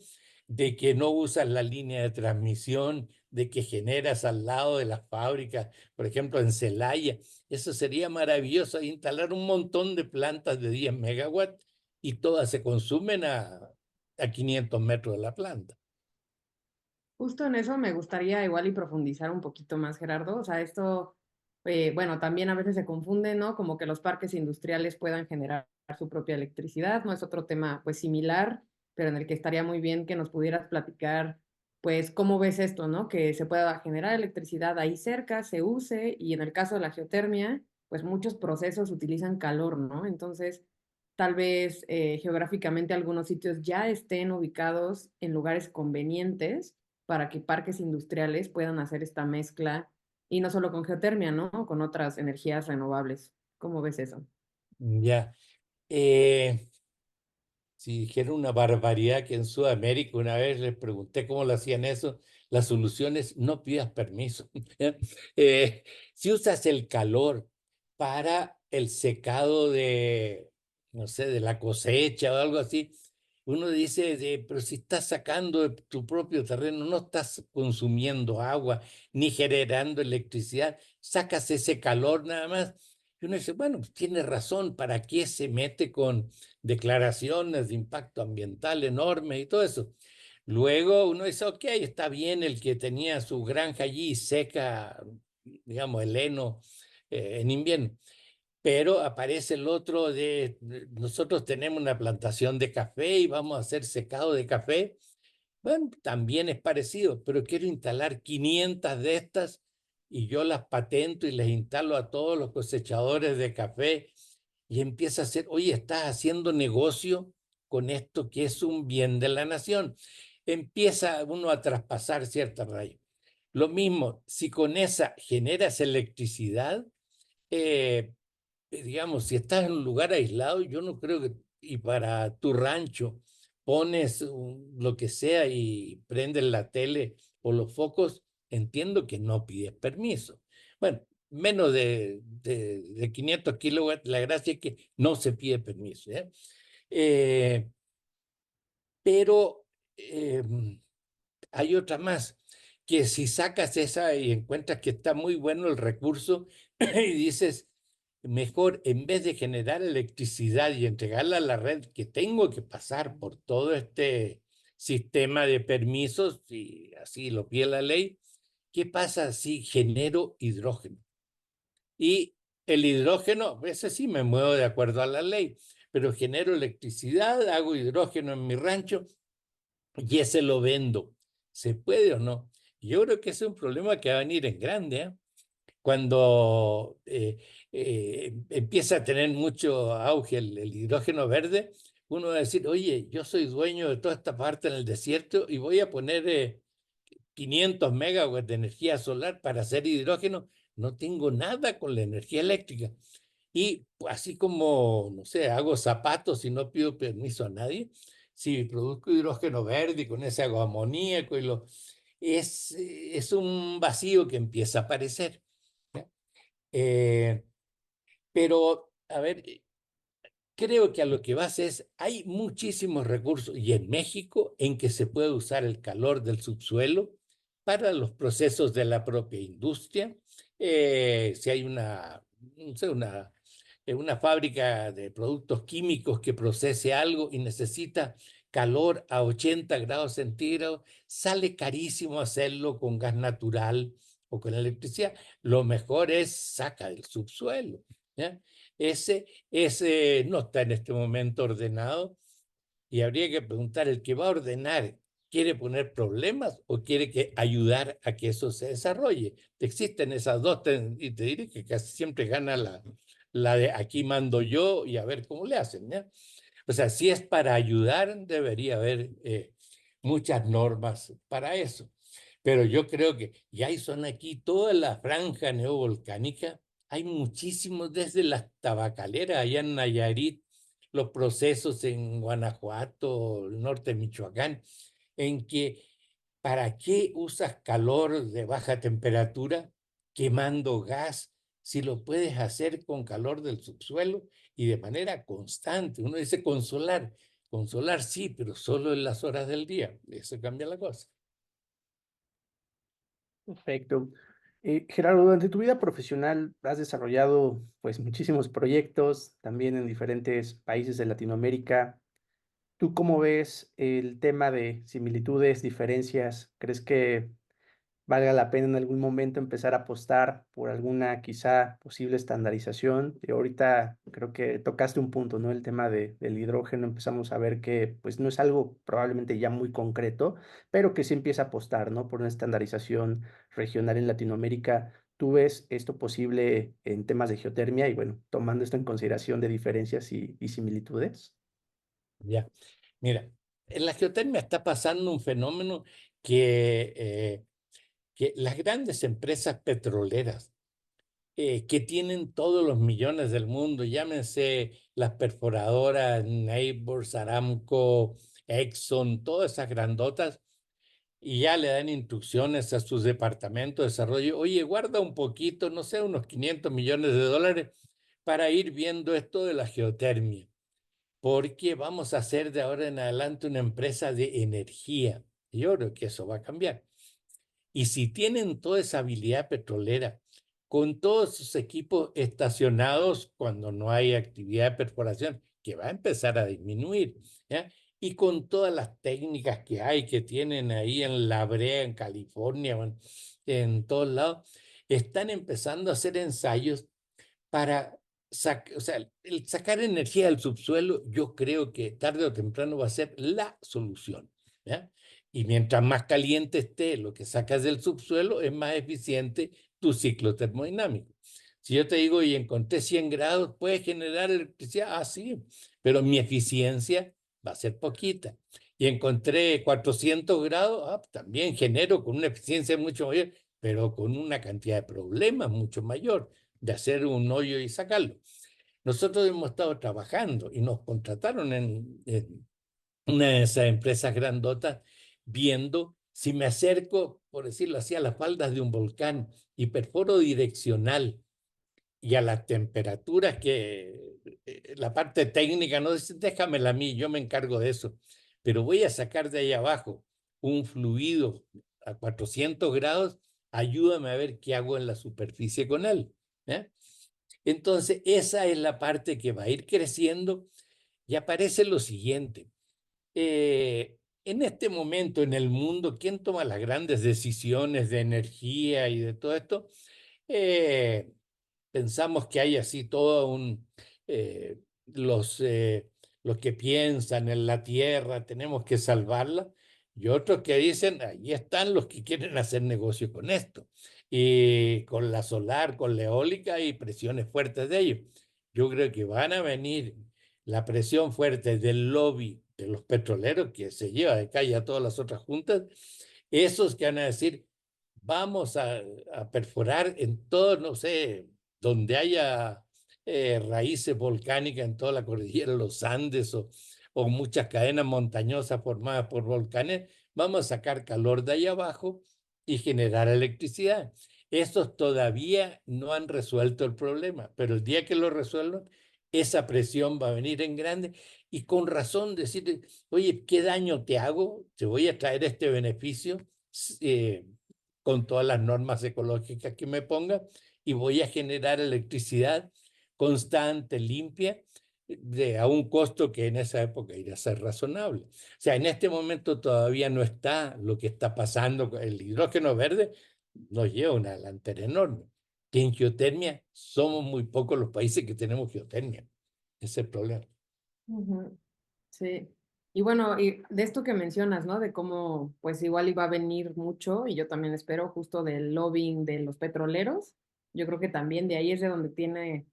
de que no usas la línea de transmisión, de que generas al lado de las fábricas, por ejemplo en Celaya. Eso sería maravilloso, instalar un montón de plantas de 10 megawatts y todas se consumen a 500 metros de la planta. Justo en eso me gustaría igual y profundizar un poquito más, Gerardo. O sea, esto, bueno, también a veces se confunde, ¿no? Como que los parques industriales puedan generar su propia electricidad, ¿no? Es otro tema, pues, similar, pero en el que estaría muy bien que nos pudieras platicar, pues, cómo ves esto, ¿no? Que se pueda generar electricidad ahí cerca, se use, y en el caso de la geotermia, pues muchos procesos utilizan calor, ¿no? Entonces, tal vez geográficamente algunos sitios ya estén ubicados en lugares convenientes para que parques industriales puedan hacer esta mezcla y no solo con geotermia, ¿no? Con otras energías renovables. ¿Cómo ves eso? Ya. Si dijera una barbaridad que en Sudamérica una vez les pregunté cómo lo hacían eso, la solución es no pidas permiso. ¿Ya? Si usas el calor para el secado de, no sé, de la cosecha o algo así, uno dice, pero si estás sacando de tu propio terreno, no estás consumiendo agua ni generando electricidad, sacas ese calor nada más. Y uno dice, bueno, pues tiene razón, ¿para qué se mete con declaraciones de impacto ambiental enormes y todo eso? Luego uno dice, ok, está bien el que tenía su granja allí y seca, digamos, el heno en invierno, pero aparece el otro nosotros tenemos una plantación de café y vamos a hacer secado de café. Bueno, también es parecido, pero quiero instalar 500 de estas y yo las patento y les instalo a todos los cosechadores de café y empieza a hacer, oye, estás haciendo negocio con esto que es un bien de la nación. Empieza uno a traspasar ciertas rayas. Lo mismo, si con esa generas electricidad, eh, digamos, si estás en un lugar aislado, yo no creo que, y para tu rancho pones lo que sea y prendes la tele o los focos, entiendo que no pides permiso. Bueno, menos de 500 kilowatts, la gracia es que no se pide permiso. ¿Ya? Eh, pero hay otra más, que si sacas esa y encuentras que está muy bueno el recurso y dices, mejor en vez de generar electricidad y entregarla a la red, que tengo que pasar por todo este sistema de permisos, y así lo pide la ley, ¿qué pasa si genero hidrógeno? Y el hidrógeno, ese sí me muevo de acuerdo a la ley, pero genero electricidad, hago hidrógeno en mi rancho y ese lo vendo. ¿Se puede o no? Yo creo que ese es un problema que va a venir en grande, ¿eh? Cuando empieza a tener mucho auge el hidrógeno verde, uno va a decir, oye, yo soy dueño de toda esta parte en el desierto y voy a poner 500 megawatts de energía solar para hacer hidrógeno. No tengo nada con la energía eléctrica. Y así como, no sé, hago zapatos y no pido permiso a nadie, si produzco hidrógeno verde y con ese hago amoníaco es un vacío que empieza a aparecer. ¿Ya? Eh, pero, a ver, creo que a lo que vas es, hay muchísimos recursos, y en México, en que se puede usar el calor del subsuelo para los procesos de la propia industria. Si hay no sé, una fábrica de productos químicos que procese algo y necesita calor a 80 grados centígrados, sale carísimo hacerlo con gas natural o con electricidad. Lo mejor es saca del subsuelo. ¿Ya? Ese no está en este momento ordenado y habría que preguntar, ¿el que va a ordenar quiere poner problemas o quiere ayudar a que eso se desarrolle? Existen esas dos y te diré que casi siempre gana la de aquí mando yo y a ver cómo le hacen. ¿Ya? O sea, si es para ayudar, debería haber muchas normas para eso. Pero yo creo que ya son aquí toda la franja neovolcánica, hay muchísimos desde las tabacaleras allá en Nayarit, los procesos en Guanajuato, el norte de Michoacán, en que ¿para qué usas calor de baja temperatura quemando gas si lo puedes hacer con calor del subsuelo y de manera constante? Uno dice consolar sí, pero solo en las horas del día. Eso cambia la cosa. Perfecto. Gerardo, durante tu vida profesional has desarrollado pues muchísimos proyectos, también en diferentes países de Latinoamérica. ¿Tú cómo ves el tema de similitudes, diferencias? ¿Crees que valga la pena en algún momento empezar a apostar por alguna quizá posible estandarización? Y ahorita creo que tocaste un punto, ¿no? El tema del hidrógeno, empezamos a ver que pues no es algo probablemente ya muy concreto, pero que sí empieza a apostar, ¿no? Por una estandarización regional en Latinoamérica. ¿Tú ves esto posible en temas de geotermia y bueno, tomando esto en consideración de diferencias y similitudes? Ya. Mira, en la geotermia está pasando un fenómeno que las grandes empresas petroleras que tienen todos los millones del mundo, llámense las perforadoras, Nabors, Aramco, Exxon, todas esas grandotas, y ya le dan instrucciones a sus departamentos de desarrollo, oye, guarda un poquito, no sé, unos 500 millones de dólares para ir viendo esto de la geotermia, porque vamos a hacer de ahora en adelante una empresa de energía. Y yo creo que eso va a cambiar. Y si tienen toda esa habilidad petrolera, con todos sus equipos estacionados cuando no hay actividad de perforación, que va a empezar a disminuir, ¿ya? Y con todas las técnicas que hay, que tienen ahí en La Brea, en California, en todos lados, están empezando a hacer ensayos para o sea, el sacar energía del subsuelo, yo creo que tarde o temprano va a ser la solución, ¿ya? Y mientras más caliente esté lo que sacas del subsuelo, es más eficiente tu ciclo termodinámico. Si yo te digo, y encontré 100 grados, ¿puedes generar electricidad? Ah, sí, pero mi eficiencia va a ser poquita. Y encontré 400 grados, ah, también genero con una eficiencia mucho mayor, pero con una cantidad de problemas mucho mayor de hacer un hoyo y sacarlo. Nosotros hemos estado trabajando y nos contrataron en una de esas empresas grandotas viendo si me acerco, por decirlo así, a las faldas de un volcán y perforo direccional y a las temperaturas que la parte técnica no dice, déjamela a mí, yo me encargo de eso, pero voy a sacar de ahí abajo un fluido a 400 grados, ayúdame a ver qué hago en la superficie con él. ¿Eh? Entonces, esa es la parte que va a ir creciendo y aparece lo siguiente. En este momento en el mundo, ¿quién toma las grandes decisiones de energía y de todo esto? Eh, Pensamos que hay así todo eh, los que piensan en la tierra, tenemos que salvarla, y otros que dicen, ahí están los que quieren hacer negocio con esto, y con la solar, con la eólica y presiones fuertes de ellos. Yo creo que van a venir la presión fuerte del lobby de los petroleros, que se lleva de calle a todas las otras juntas, esos que van a decir, vamos a perforar en todo, no sé, donde haya raíces volcánicas en toda la cordillera de los Andes o muchas cadenas montañosas formadas por volcanes, vamos a sacar calor de ahí abajo y generar electricidad. Estos todavía no han resuelto el problema, pero el día que lo resuelvan, esa presión va a venir en grande y con razón decir, oye, ¿qué daño te hago? Te voy a traer este beneficio eh, con todas las normas ecológicas que me ponga y voy a generar electricidad constante, limpia, a un costo que en esa época iba a ser razonable. O sea, en este momento todavía no está lo que está pasando. El hidrógeno verde nos lleva a una delantera enorme. Que en geotermia somos muy pocos los países que tenemos geotermia. Ese es el problema. Ujú. Sí. Y bueno, y de esto que mencionas, ¿no? De cómo pues igual iba a venir mucho, y yo también espero justo del lobbying de los petroleros. Yo creo que también de ahí es de donde tiene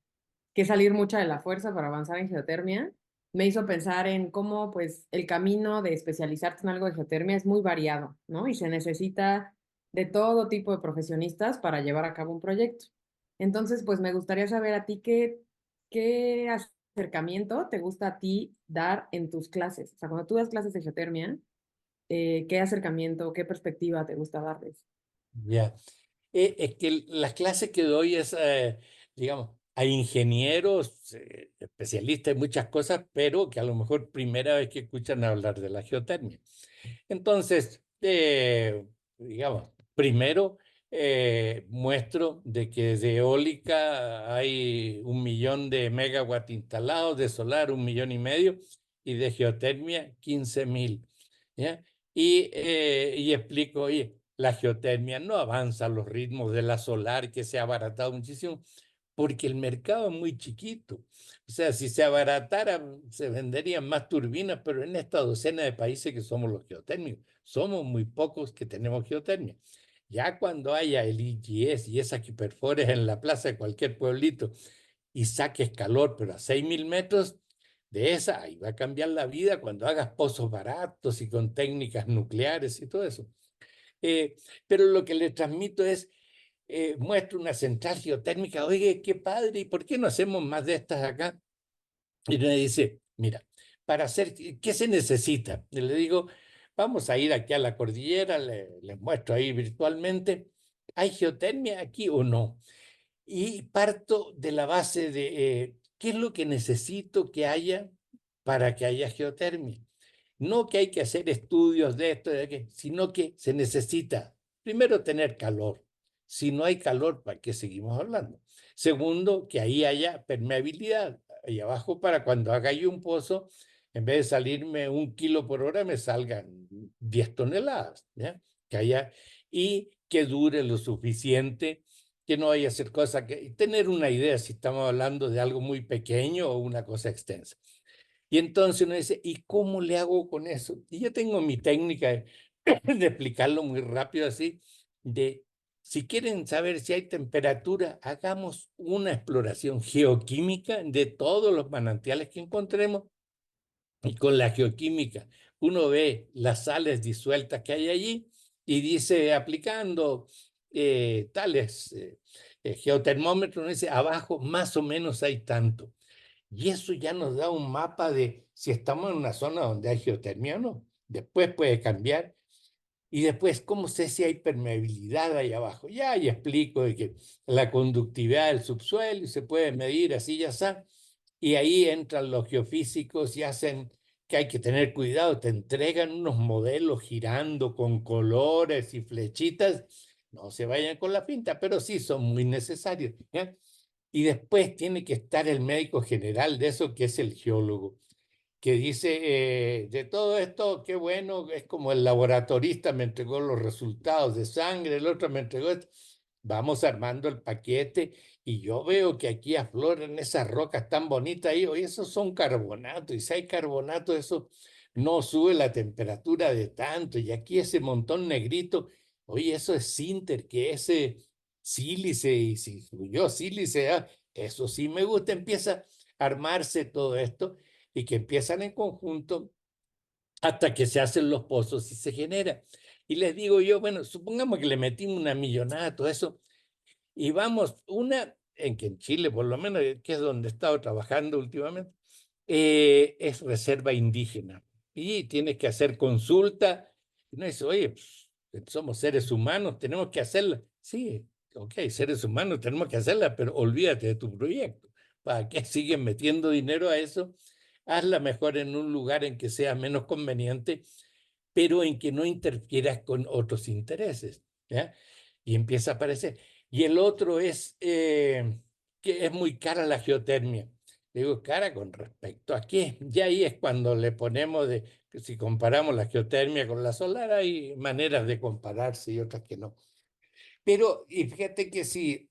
que salir mucha de la fuerza para avanzar en geotermia. Me hizo pensar en cómo pues el camino de especializarte en algo de geotermia es muy variado, ¿no? Y se necesita de todo tipo de profesionistas para llevar a cabo un proyecto. Entonces, pues me gustaría saber a ti qué acercamiento te gusta a ti dar en tus clases. O sea, cuando tú das clases de geotermia, ¿qué acercamiento, qué perspectiva te gusta darles? Ya. Es que las clases que doy es, digamos, a ingenieros, especialistas en muchas cosas, pero que a lo mejor primera vez que escuchan hablar de la geotermia. Entonces, digamos, primero muestro de que de eólica hay 1 millón de megawatts instalados, de solar 1,5 millones, y de geotermia 15.000. ¿Ya? Y explico, oye, la geotermia no avanza a los ritmos de la solar, que se ha abaratado muchísimo, porque el mercado es muy chiquito. O sea, si se abaratara, se venderían más turbinas, pero en esta docena de países que somos los geotérmicos, somos muy pocos que tenemos geotermia. Ya cuando haya el IGS y esas que perfores en la plaza de cualquier pueblito y saques calor, pero a 6.000 metros, de esa, ahí va a cambiar la vida cuando hagas pozos baratos y con técnicas nucleares y todo eso. Pero lo que le transmito es, muestro una central geotérmica, oye, qué padre, ¿y por qué no hacemos más de estas acá? Y me dice, mira, para hacer, ¿qué se necesita? Y le digo, vamos a ir aquí a la cordillera, les muestro ahí virtualmente, ¿hay geotermia aquí o no? Y parto de la base de qué es lo que necesito que haya para que haya geotermia. No que hay que hacer estudios de esto, de aquello, sino que se necesita, primero, tener calor. Si no hay calor, ¿para qué seguimos hablando? Segundo, que ahí haya permeabilidad, ahí abajo, para cuando haga yo un pozo, en vez de salirme 1 kilo por hora, me salgan 10 toneladas, ¿ya? Que haya, y que dure lo suficiente, que no vaya a ser cosa que, tener una idea si estamos hablando de algo muy pequeño o una cosa extensa. Y entonces uno dice, ¿y cómo le hago con eso? Y yo tengo mi técnica de explicarlo muy rápido así, de si quieren saber si hay temperatura, hagamos una exploración geoquímica de todos los manantiales que encontremos. Y con la geoquímica uno ve las sales disueltas que hay allí y dice, aplicando tales geotermómetros, uno dice, abajo más o menos hay tanto. Y eso ya nos da un mapa de si estamos en una zona donde hay geotermia o no. Después puede cambiar. Y después, ¿cómo sé si hay permeabilidad ahí abajo? Ya explico de que la conductividad del subsuelo se puede medir así, ya está. Y ahí entran los geofísicos y hacen que hay que tener cuidado. Te entregan unos modelos girando con colores y flechitas. No se vayan con la pinta, pero sí son muy necesarios. ¿Ya? Y después tiene que estar el médico general de eso, que es el geólogo, que dice, de todo esto, qué bueno, es como el laboratorista me entregó los resultados de sangre, el otro me entregó esto. Vamos armando el paquete y yo veo que aquí afloran esas rocas tan bonitas ahí, oye, esos son carbonatos, y si hay carbonato, eso no sube la temperatura de tanto, y aquí ese montón negrito, oye, eso es sinter, que ese sílice, y si yo sílice, eso sí me gusta, empieza a armarse todo esto y que empiezan en conjunto hasta que se hacen los pozos y se genera. Y les digo yo, bueno, supongamos que le metimos una millonada a todo eso y vamos, en que en Chile, por lo menos, que es donde he estado trabajando últimamente, es reserva indígena. Y tienes que hacer consulta. Y no dice, oye, pues, somos seres humanos, tenemos que hacerla. Sí, ok, seres humanos, tenemos que hacerla, pero olvídate de tu proyecto. ¿Para qué siguen metiendo dinero a eso? Hazla mejor en un lugar en que sea menos conveniente, pero en que no interfieras con otros intereses, ¿ya? Y empieza a aparecer. Y el otro es que es muy cara la geotermia. Digo, cara con respecto a qué. Y ahí es cuando le ponemos que si comparamos la geotermia con la solar, hay maneras de compararse y otras que no. Pero, y fíjate que si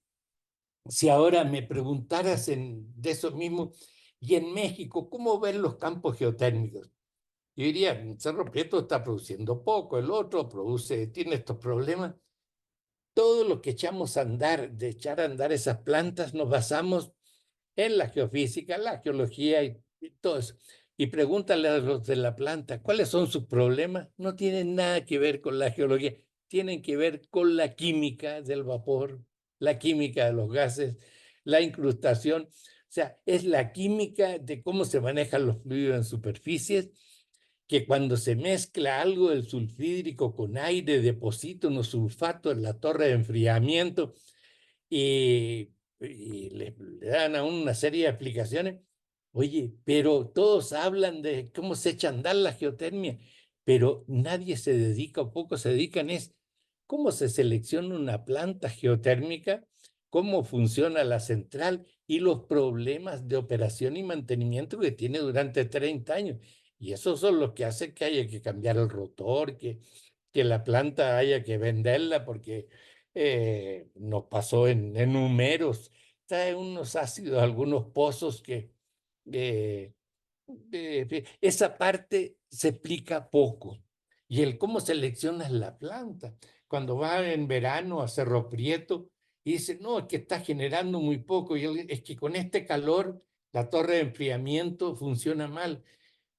ahora me preguntaras de eso mismo, y en México, ¿cómo ven los campos geotérmicos? Yo diría, Cerro Prieto está produciendo poco, el otro tiene estos problemas. Todo lo que echamos a andar, de echar a andar esas plantas, nos basamos en la geofísica, la geología y todo eso. Y pregúntale a los de la planta, ¿cuáles son sus problemas? No tienen nada que ver con la geología, tienen que ver con la química del vapor, la química de los gases, la incrustación. O sea, es la química de cómo se manejan los fluidos en superficies, que cuando se mezcla algo del sulfídrico con aire, deposita unos sulfatos en la torre de enfriamiento y le dan a una serie de explicaciones. Oye, pero todos hablan de cómo se echa a andar la geotermia, pero nadie se dedica o pocos se dedican es cómo se selecciona una planta geotérmica, cómo funciona la central y los problemas de operación y mantenimiento que tiene durante 30 años. Y esos son los que hacen que haya que cambiar el rotor, que la planta haya que venderla porque nos pasó en Humeros. Trae unos ácidos, algunos pozos que eh, esa parte se explica poco. Y el cómo seleccionas la planta. Cuando va en verano a Cerro Prieto y dice, no, es que está generando muy poco. Es que con este calor la torre de enfriamiento funciona mal.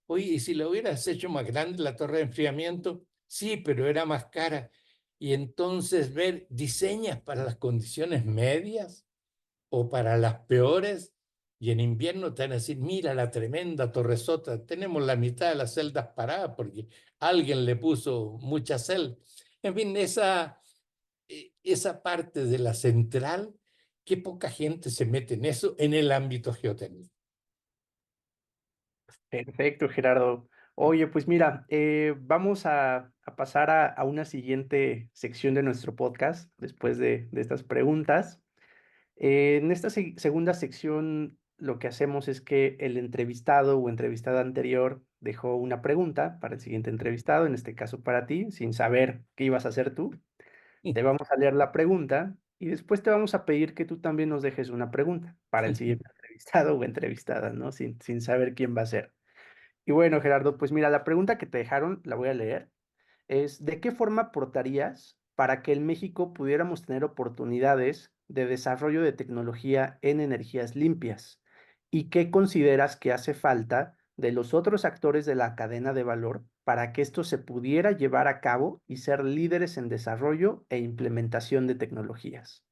Oye, ¿y si lo hubieras hecho más grande la torre de enfriamiento? Sí, pero era más cara. Y entonces ver, diseñas para las condiciones medias o para las peores, y en invierno te van a decir, mira la tremenda torresota, tenemos la mitad de las celdas paradas porque alguien le puso mucha celda. En fin, esa parte de la central, qué poca gente se mete en eso en el ámbito geotécnico. Perfecto, Gerardo. Oye, pues mira, vamos a pasar a una siguiente sección de nuestro podcast después de estas preguntas. En esta segunda sección, lo que hacemos es que el entrevistado o entrevistada anterior dejó una pregunta para el siguiente entrevistado, en este caso para ti, sin saber qué ibas a hacer tú. Te vamos a leer la pregunta y después te vamos a pedir que tú también nos dejes una pregunta para el siguiente entrevistado o entrevistada, ¿no? Sin saber quién va a ser. Y bueno, Gerardo, pues mira, la pregunta que te dejaron, la voy a leer, es ¿de qué forma aportarías para que en México pudiéramos tener oportunidades de desarrollo de tecnología en energías limpias? ¿Y qué consideras que hace falta de los otros actores de la cadena de valor para que esto se pudiera llevar a cabo y ser líderes en desarrollo e implementación de tecnologías?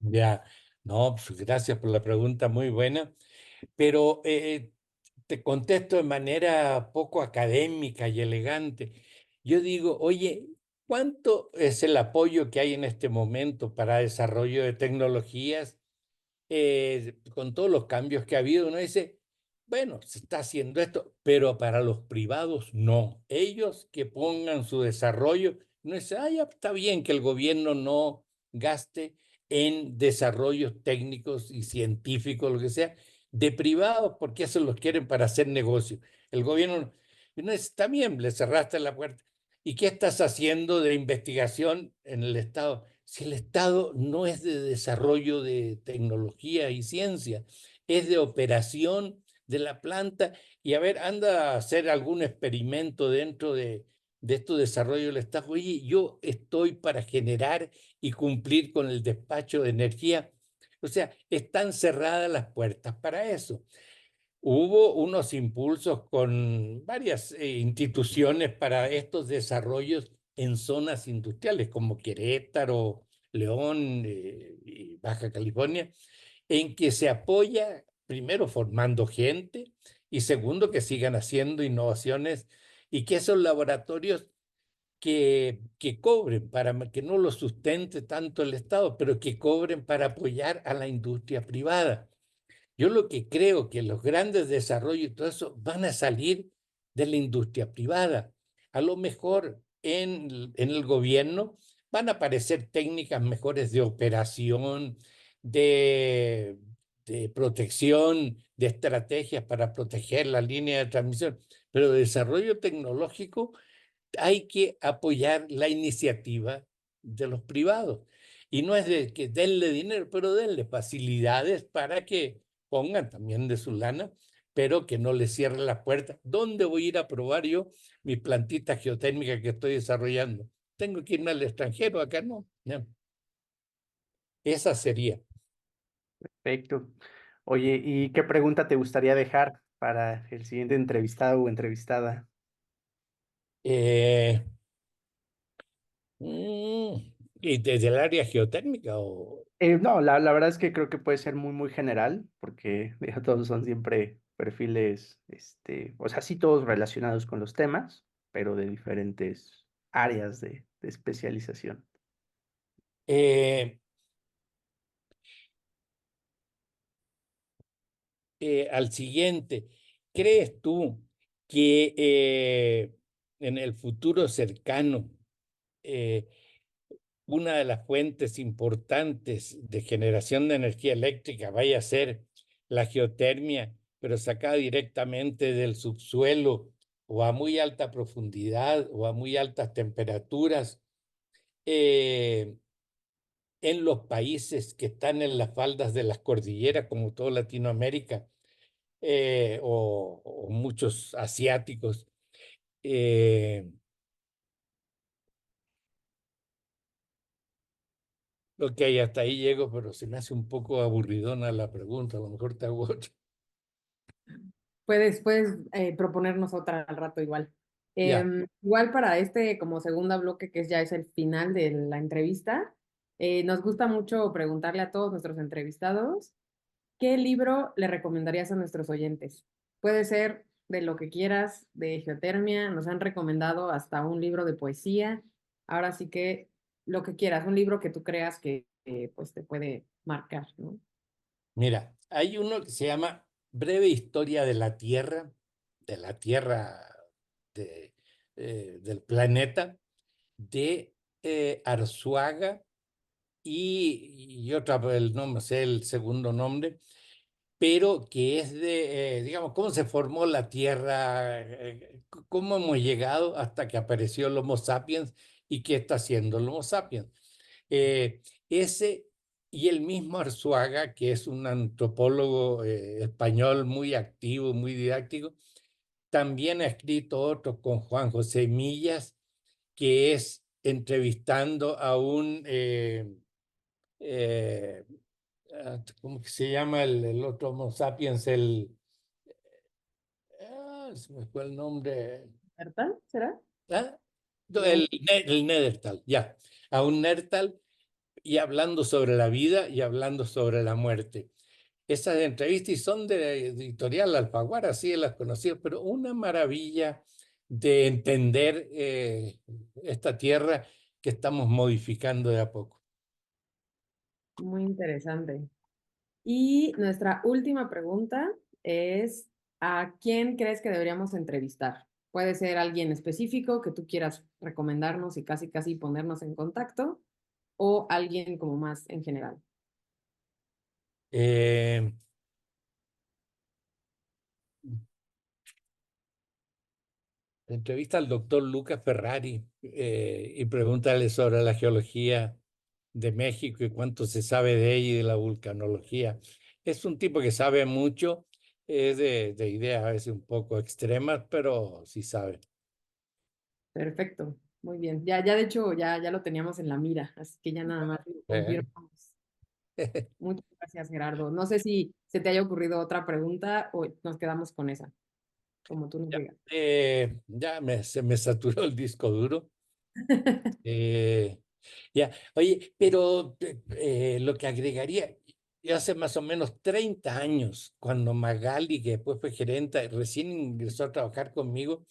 Ya, no, pues gracias por la pregunta, muy buena, pero te contesto de manera poco académica y elegante. Yo digo, oye, ¿cuánto es el apoyo que hay en este momento para desarrollo de tecnologías? Con todos los cambios que ha habido, uno dice, bueno, se está haciendo esto, pero para los privados no. Ellos que pongan su desarrollo, no es, ah, ya está bien que el gobierno no gaste en desarrollos técnicos y científicos, lo que sea, de privados, porque eso los quieren para hacer negocio. El gobierno no está bien, le cerraste la puerta. ¿Y qué estás haciendo de investigación en el Estado? Si el Estado no es de desarrollo de tecnología y ciencia, es de operación de la planta y a ver, anda a hacer algún experimento dentro de estos desarrollos del Estado. Oye, yo estoy para generar y cumplir con el despacho de energía. O sea, están cerradas las puertas para eso. Hubo unos impulsos con varias instituciones para estos desarrollos en zonas industriales como Querétaro, León y Baja California, en que se apoya, primero, formando gente y segundo, que sigan haciendo innovaciones y que esos laboratorios que cobren, para que no los sustente tanto el Estado, pero que cobren para apoyar a la industria privada. Yo lo que creo que los grandes desarrollos y todo eso van a salir de la industria privada. A lo mejor en el gobierno van a aparecer técnicas mejores de operación, de, de protección, de estrategias para proteger la línea de transmisión, pero de desarrollo tecnológico hay que apoyar la iniciativa de los privados. Y no es de que denle dinero, pero denle facilidades para que pongan también de su lana, pero que no le cierren la puerta. ¿Dónde voy a ir a probar yo mi plantita geotérmica que estoy desarrollando? Tengo que irme al extranjero, acá no. No. Esa sería. Perfecto. Oye, ¿y qué pregunta te gustaría dejar para el siguiente entrevistado o entrevistada? Eh, ¿Y desde el área geotérmica o No, la verdad es que creo que puede ser muy, muy general, porque digo, todos son siempre perfiles, o sea, sí todos relacionados con los temas, pero de diferentes áreas de especialización. eh, al siguiente? ¿Crees tú que en el futuro cercano eh, una de las fuentes importantes de generación de energía eléctrica vaya a ser la geotermia, pero sacada directamente del subsuelo o a muy alta profundidad o a muy altas temperaturas en los países que están en las faldas de las cordilleras, como toda Latinoamérica, o muchos asiáticos. Eh, ok, hasta ahí llego, pero se me hace un poco aburridona la pregunta. A lo mejor te hago otra. Puedes proponernos otra al rato igual. Ya, Igual para este como segunda bloque, que ya es el final de la entrevista, nos gusta mucho preguntarle a todos nuestros entrevistados, ¿qué libro le recomendarías a nuestros oyentes? Puede ser de lo que quieras, de geotermia, nos han recomendado hasta un libro de poesía, ahora sí que lo que quieras, un libro que tú creas que pues te puede marcar, ¿no? mira, hay uno que se llama Breve Historia de la Tierra de, del planeta, de Arzuaga y otra, el nombre, sé el segundo nombre, pero que es de, digamos, cómo se formó la Tierra, cómo hemos llegado hasta que apareció el Homo sapiens y qué está haciendo el Homo sapiens. Eh, ese y el mismo Arzuaga, que es un antropólogo español muy activo, muy didáctico, también ha escrito otro con Juan José Millas, que es entrevistando a un, ¿cómo que se llama el otro Homo sapiens? Se me fue el nombre. ¿Verdad? ¿Será? ¿Ah? No, No. el Neandertal, ya. A un Neandertal y hablando sobre la vida y hablando sobre la muerte. Esas entrevistas y son de editorial Alfaguara, sí las conocí, pero una maravilla de entender esta tierra que estamos modificando de a poco. Muy interesante. Y nuestra última pregunta es, ¿a quién crees que deberíamos entrevistar? Puede ser alguien específico que tú quieras recomendarnos y casi casi ponernos en contacto, o alguien como más en general. Eh, Entrevista al doctor Lucas Ferrari y pregúntale sobre la geología de México y cuánto se sabe de ella y de la vulcanología. Es un tipo que sabe mucho, es de ideas a veces un poco extremas, pero sí sabe. Perfecto, muy bien. Ya de hecho, ya lo teníamos en la mira, así que ya nada más lo Eh, confirmamos. Muchas gracias, Gerardo. No sé si se te haya ocurrido otra pregunta o nos quedamos con esa, como tú nos Ya, digas. se me saturó el disco duro. Eh, ya, oye, pero lo que agregaría, yo hace más o menos 30 años, cuando Magali, que después fue gerenta, recién ingresó a trabajar conmigo,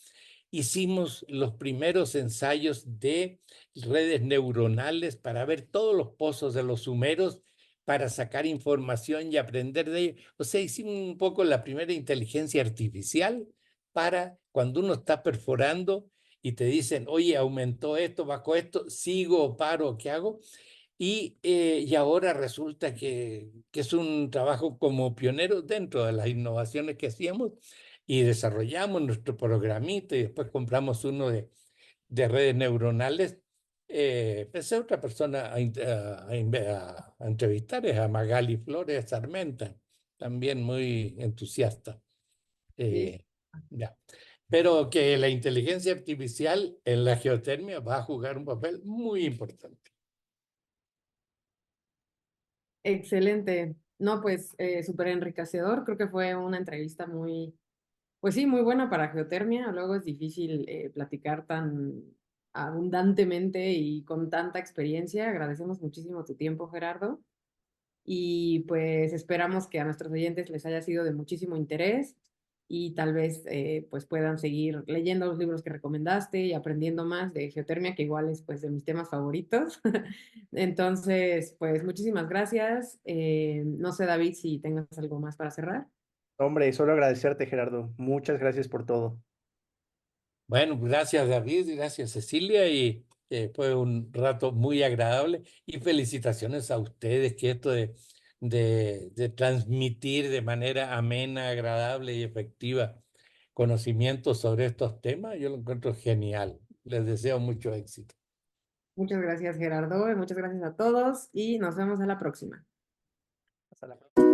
hicimos los primeros ensayos de redes neuronales para ver todos los pozos de los sumeros, para sacar información y aprender de ellos. O sea, hicimos un poco la primera inteligencia artificial para cuando uno está perforando y te dicen, oye, aumentó esto, bajó esto, sigo, paro, ¿qué hago? Y ahora resulta que es un trabajo como pionero dentro de las innovaciones que hacíamos y desarrollamos nuestro programita y después compramos uno de redes neuronales. Pensé a otra persona a entrevistar, es a Magali Flores Sarmenta, también muy entusiasta. Sí. Eh, ya. Pero que la inteligencia artificial en la geotermia va a jugar un papel muy importante. Excelente. No, pues súper enriquecedor. Creo que fue una entrevista muy, pues sí, muy buena para geotermia. Luego es difícil platicar tan abundantemente y con tanta experiencia. Agradecemos muchísimo tu tiempo, Gerardo. Y pues esperamos que a nuestros oyentes les haya sido de muchísimo interés y tal vez pues puedan seguir leyendo los libros que recomendaste y aprendiendo más de geotermia, que igual es pues de mis temas favoritos. Entonces, pues muchísimas gracias. No sé, David, si tengas algo más para cerrar. Hombre, solo agradecerte, Gerardo. Muchas gracias por todo. Bueno, gracias David, gracias Cecilia y fue un rato muy agradable y felicitaciones a ustedes que esto de transmitir de manera amena, agradable y efectiva conocimiento sobre estos temas, yo lo encuentro genial. Les deseo mucho éxito. Muchas gracias, Gerardo, y muchas gracias a todos y nos vemos a la próxima. Hasta la próxima.